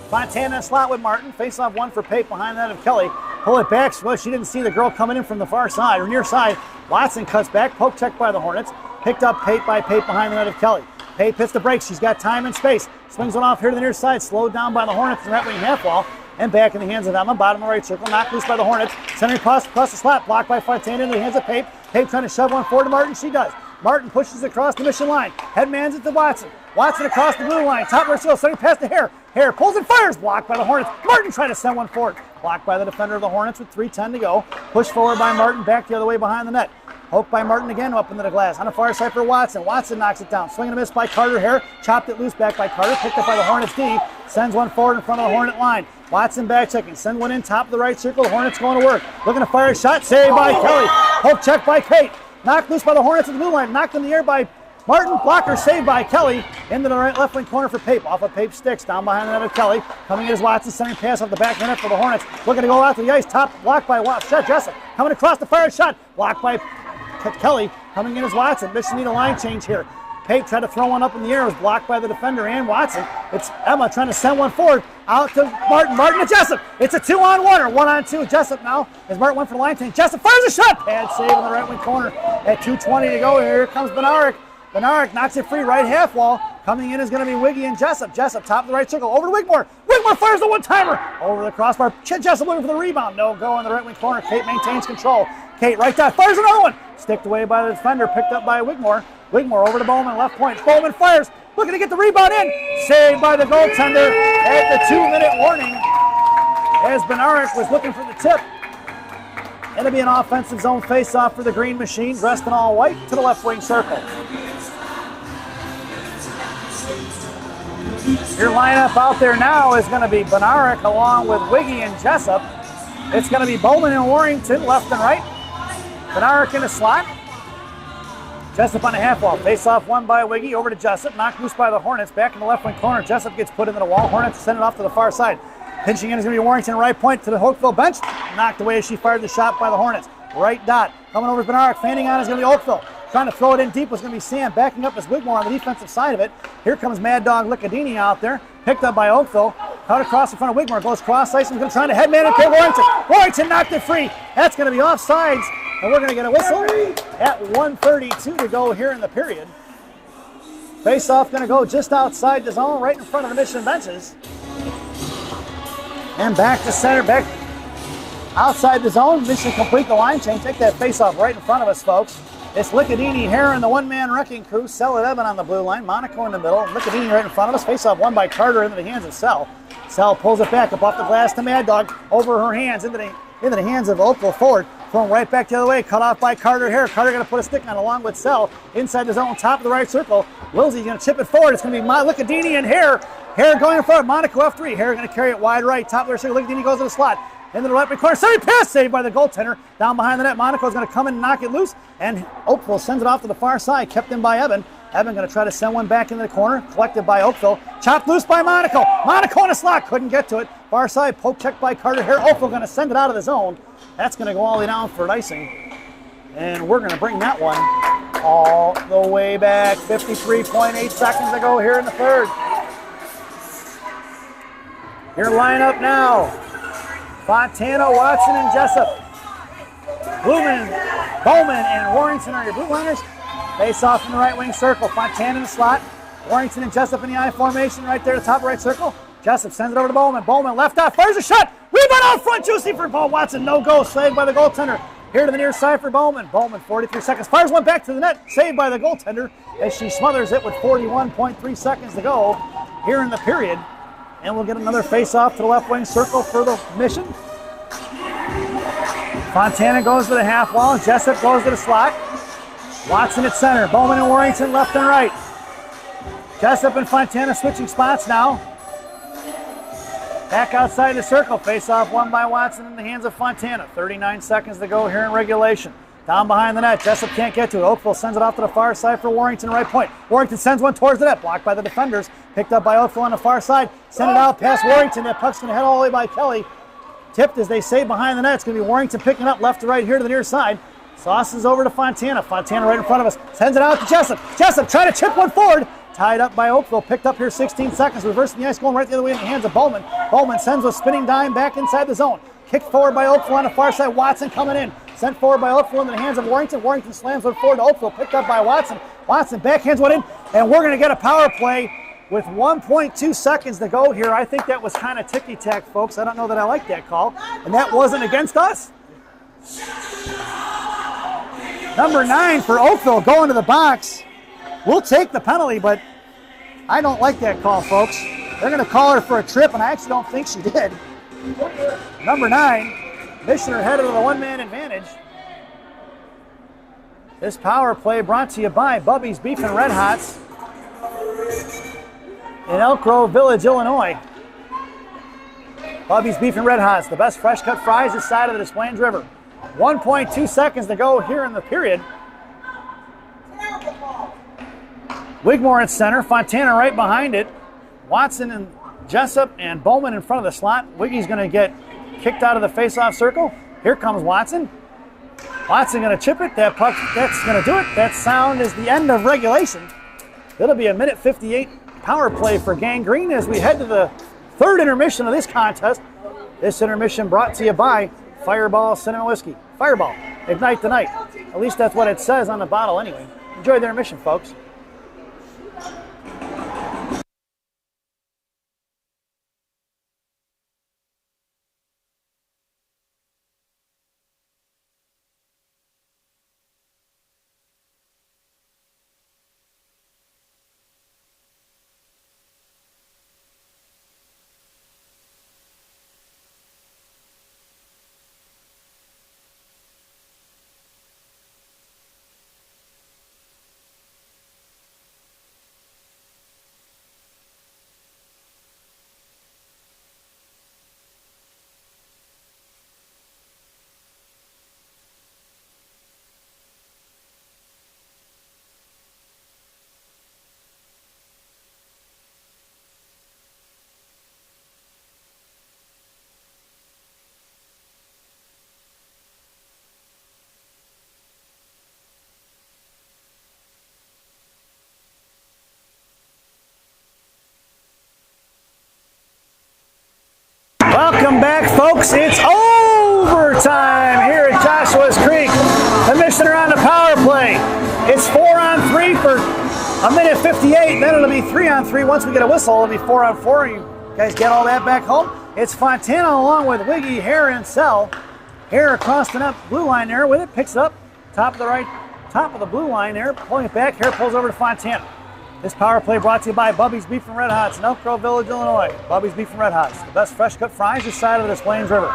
[SPEAKER 1] Fontana in slot with Martin. Face-off one for Pape behind that of Kelly. Pull it back. Well, she didn't see the girl coming in from the far side or near side. Watson cuts back. Poke check by the Hornets. Picked up Pape by Pape behind the net of Kelly. Pape hits the brakes. She's got time and space. Swings one off here to the near side. Slowed down by the Hornets in the right wing half wall. And back in the hands of Emma. Bottom of the right circle. Knocked loose by the Hornets. Centering across the slot. Blocked by Fontana into the hands of Pape. Pape trying to shove one forward to Martin. She does. Martin pushes across the mission line. Headmans it to Watson. Watson across the blue line. Top right field, sending past to Hare. Hare pulls and fires. Blocked by the Hornets. Martin trying to send one forward. Blocked by the defender of the Hornets with 3:10 to go. Pushed forward by Martin, back the other way behind the net. Poked by Martin again, up into the glass. On the far side for Watson. Watson knocks it down. Swing and a miss by Carter. Hare chopped it loose back by Carter. Picked up by the Hornets D. Sends one forward in front of the Hornet line. Watson back checking. Send one in, top of the right circle. The Hornets going to work. Looking to fire a shot. Saved by Kelly. Poke check by Kate. Knocked loose by the Hornets at the blue line. Knocked in the air by Martin. Blocker saved by Kelly. Into the right left wing corner for Pape. Off of Pape sticks. Down behind the net of Kelly. Coming in is Watson. Sending pass off the back of the net for the Hornets. Looking to go out to the ice. Top blocked by Jessup. Coming across the fire shot. Blocked by Kelly. Coming in is Watson. Mission need a line change here. Pape tried to throw one up in the air. It was blocked by the defender and Watson. It's Emma trying to send one forward. Out to Martin. Martin to Jessup. It's a 2-on-1 or 1-on-2. Jessup now as Martin went for the line change. Jessup fires a shot. Pad save in the right wing corner at 2:20 to go. Here comes Benaric. Benaric knocks it free right half wall. Coming in is going to be Wiggy and Jessup. Jessup top of the right circle. Over to Wigmore. Wigmore fires the one-timer. Over the crossbar. Jessup looking for the rebound. No go in the right wing corner. Kate maintains control. Kate right down. Fires another one. Sticked away by the defender. Picked up by Wigmore. Wigmore over to Bowman. Left point. Bowman fires. Looking to get the rebound in. Saved by the goaltender at the 2-minute warning. As Benaric was looking for the tip. It'll be an offensive zone face-off for the Green Machine. Dressed in all white to the left wing circle. Your lineup out there now is going to be Benaric along with Wiggy and Jessup. It's going to be Bowman and Warrington left and right. Benaric in the slot. Jessup on the half wall. Face off won by Wiggy. Over to Jessup. Knocked loose by the Hornets. Back in the left wing corner. Jessup gets put into the wall. Hornets send it off to the far side. Pinching in is going to be Warrington right point to the Oakville bench. Knocked away as she fired the shot by the Hornets. Right dot. Coming over to Benaric. Fanning on is going to be Oakville. Trying to throw it in deep was going to be Sam. Backing up is Wigmore on the defensive side of it. Here comes Mad Dog Liccadini out there. Picked up by Oakville. Cut across in front of Wigmore. Goes cross ice and going to try to headman and pay Warrington. Warrington knocked it free. That's going to be offsides. And we're going to get a whistle at 1:32 to go here in the period. Face-off going to go just outside the zone, right in front of the Mission benches. And back to center, back outside the zone. Mission complete the line change. Take that face-off right in front of us, folks. It's Liccadini, Hare, and the one-man wrecking crew. Sell at Evan on the blue line. Monaco in the middle. Liccadini right in front of us. Face-off won by Carter into the hands of Sell. Sell pulls it back up off the glass to Mad Dog. Over her hands into the hands of Oakville forward. Thrown right back the other way. Cut off by Carter Hare. Carter going to put a stick on along with Sell. Inside the zone, top of the right circle. Wilsey's going to chip it forward. It's going to be Liccadini and Hare. Hare going in front. Monaco F3. Hare going to carry it wide right. Top of the right circle. Liccadini goes to the slot. Into the right corner. Sorry, pass saved by the goaltender. Down behind the net. Monaco's going to come in and knock it loose. And Oakville sends it off to the far side. Kept in by Evan. Evan going to try to send one back into the corner. Collected by Oakville. Chopped loose by Monaco. Monaco in a slot. Couldn't get to it. Far side. Poke check by Carter Hare. Oakville going to send it out of the zone. That's going to go all the way down for icing. And we're going to bring that one all the way back. 53.8 seconds to go here in the third. Your lineup now. Fontana, Watson, and Jessup. Bowman, and Warrington are your blue liners. Face off in the right wing circle. Fontana in the slot. Warrington and Jessup in the I formation right there at the top right circle. Jessup sends it over to Bowman. Bowman left off, fires a shot. Rebound out front, juicy for Paul Watson. No go, saved by the goaltender. Here to the near side for Bowman. Bowman, 43 seconds. Fires one back to the net, saved by the goaltender as she smothers it with 41.3 seconds to go here in the period. And we'll get another face-off to the left wing circle for the Mission. Fontana goes to the half wall. Jessup goes to the slot. Watson at center. Bowman and Warrington left and right. Jessup and Fontana switching spots now. Back outside the circle. Face-off won by Watson in the hands of Fontana. 39 seconds to go here in regulation. Down behind the net. Jessup can't get to it. Oakville sends it off to the far side for Warrington, right point. Warrington sends one towards the net. Blocked by the defenders. Picked up by Oakville on the far side. Send it out past Warrington. That puck's going to head all the way by Kelly. Tipped as they say behind the net. It's going to be Warrington picking up left to right here to the near side. Sauces over to Fontana. Fontana right in front of us. Sends it out to Jessup. Jessup trying to chip one forward. Tied up by Oakville. Picked up here 16 seconds. Reversing the ice, going right the other way in the hands of Bowman. Bowman sends a spinning dime back inside the zone. Kicked forward by Oakville on the far side. Watson coming in. Sent forward by Oakville into the hands of Warrington. Warrington slams one forward to Oakville. Picked up by Watson. Watson backhands one in. And we're going to get a power play with 1.2 seconds to go here. I think that was kind of ticky-tack, folks. I don't know that I like that call. And that wasn't against us. Number 9 for Oakville going to the box. We'll take the penalty, but I don't like that call, folks. They're going to call her for a trip, and I actually don't think she did. Number 9, Missioner headed to the one-man advantage. This power play brought to you by Bubby's Beef and Red Hots in Elk Grove Village, Illinois. Bubby's Beef and Red Hots, the best fresh cut fries this side of the Des Plaines River. 1.2 seconds to go here in the period. Wigmore at center, Fontana right behind it. Watson and Jessup and Bowman in front of the slot. Wiggy's going to get kicked out of the face-off circle. Here comes Watson. Watson going to chip it. That puck, that's going to do it. That sound is the end of regulation. It'll be a minute 58 power play for Gang Green as we head to the third intermission of this contest. This intermission brought to you by Fireball Cinnamon Whiskey. Fireball, ignite the night. At least that's what it says on the bottle anyway. Enjoy the intermission, folks. Welcome back, folks. It's overtime here at Joshua's Creek. The Missioner on the power play. It's 4-on-3 for a minute 58. Then it'll be 3-on-3. Once we get a whistle, it'll be 4-on-4. You guys get all that back home? It's Fontana along with Wiggy, Hare, and Sell. Hare across the net, blue line there with it. Picks it up. Top of the blue line there. Pulling it back. Hare pulls over to Fontana. This power play brought to you by Bubby's Beef and Red Hots in Elk Grove Village, Illinois. Bubby's Beef and Red Hots, the best fresh cut fries this side of the Des Plaines River.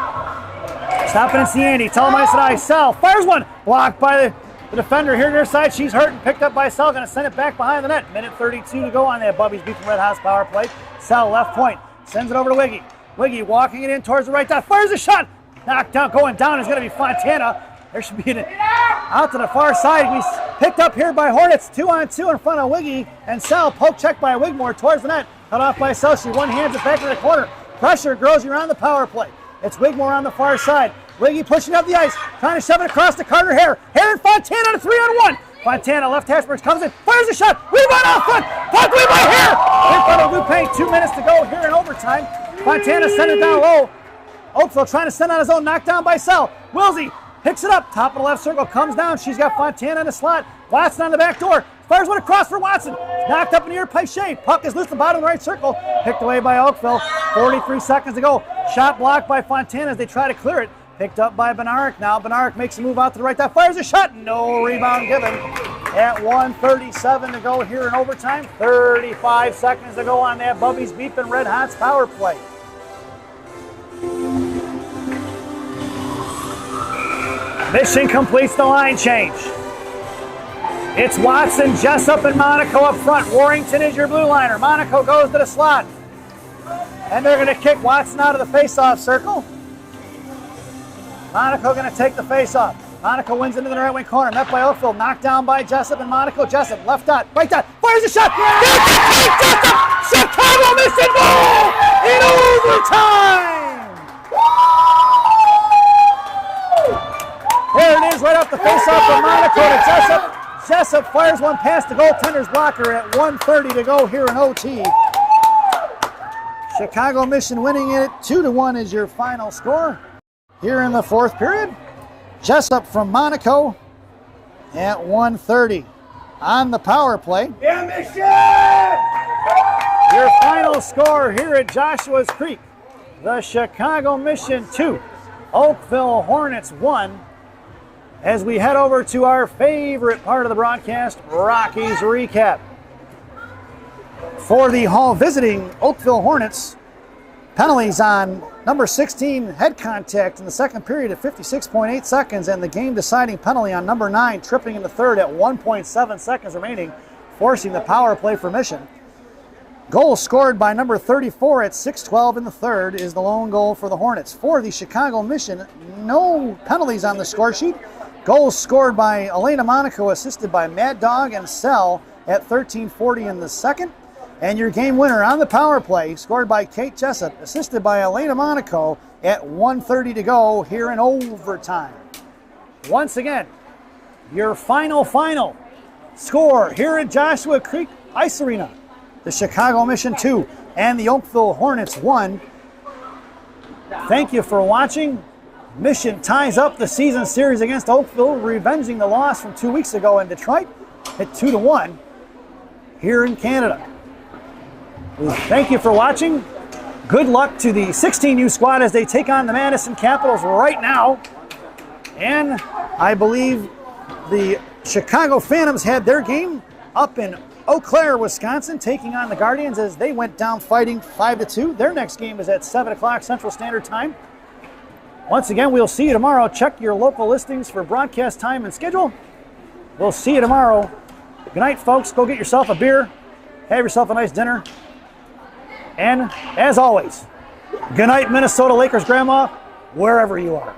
[SPEAKER 1] Stopping in Andy, tell him I said I. Sell fires one, blocked by the defender here near side. She's hurt and picked up by Sell. Going to send it back behind the net. Minute 32 to go on that Bubby's Beef and Red Hots power play. Sell left point, sends it over to Wiggy. Wiggy walking it in towards the right dot, fires a shot. Knocked down, going down is going to be Fontana. There should be an out to the far side. He's picked up here by Hornets. 2-on-2 in front of Wiggy and Sell. Poke check by Wigmore towards the net. Cut off by Sell. She one-hands it back to the corner. Pressure grows around the power play. It's Wigmore on the far side. Wiggy pushing up the ice. Trying to shove it across to Carter Hare. Hare and Fontana on a 3-on-1. Fontana, left hash marks, comes in. Fires a shot. Rebound off front. Puck away by Hare. In front of Blue Paint. 2 minutes to go here in overtime. Fontana sent it down low. Oakville trying to send on his own. Knocked down by Sell. Wilsey picks it up, top of the left circle, comes down. She's got Fontana in the slot. Watson on the back door. Fires one across for Watson. Knocked up in the air by Shea. Puck is loose the bottom of the right circle. Picked away by Oakville. 43 seconds to go. Shot blocked by Fontana as they try to clear it. Picked up by Benarek. Now Benarek makes a move out to the right. That fires a shot. No rebound given. At 1:37 to go here in overtime. 35 seconds to go on that Bubby's Beef and Red Hots power play. Mission completes the line change. It's Watson, Jessup, and Monaco up front. Warrington is your blue liner. Monaco goes to the slot. And they're going to kick Watson out of the face-off circle. Monaco going to take the face-off. Monaco wins into the right wing corner. Met by Oakville. Knocked down by Jessup and Monaco. Jessup, left dot, right dot. Fires a shot. Jessup! Chicago Mission goal in overtime! There it is, right off the face-off from Monaco to Jessup. Jessup fires one past the goaltender's blocker at 1:30 to go here in OT. Chicago Mission winning it 2-1 is your final score. Here in the fourth period, Jessup from Monaco at 1:30 on the power play. Yeah, Mission! Your final score here at Joshua's Creek. The Chicago Mission 2, Oakville Hornets 1. As we head over to our favorite part of the broadcast, Rockies Recap. For the Hall visiting Oakville Hornets, penalties on number 16 head contact in the second period at 56.8 seconds, and the game-deciding penalty on number 9 tripping in the third at 1.7 seconds remaining, forcing the power play for Mission. Goal scored by number 34 at 6:12 in the third is the lone goal for the Hornets. For the Chicago Mission, no penalties on the score sheet. Goals scored by Elena Monaco, assisted by Mad Dog and Sell at 13:40 in the second. And your game winner on the power play, scored by Kate Jessup, assisted by Elena Monaco at 1:30 to go here in overtime. Once again, your final score here at Joshua Creek Ice Arena. The Chicago Mission 2 and the Oakville Hornets 1. Thank you for watching. Mission ties up the season series against Oakville, revenging the loss from 2 weeks ago in Detroit at 2-1 here in Canada. Thank you for watching. Good luck to the 16U squad as they take on the Madison Capitals right now. And I believe the Chicago Phantoms had their game up in Eau Claire, Wisconsin, taking on the Guardians as they went down fighting 5-2. Their next game is at 7 o'clock Central Standard Time. Once again, we'll see you tomorrow. Check your local listings for broadcast time and schedule. We'll see you tomorrow. Good night, folks. Go get yourself a beer. Have yourself a nice dinner. And as always, good night, Minnesota Lakers grandma, wherever you are.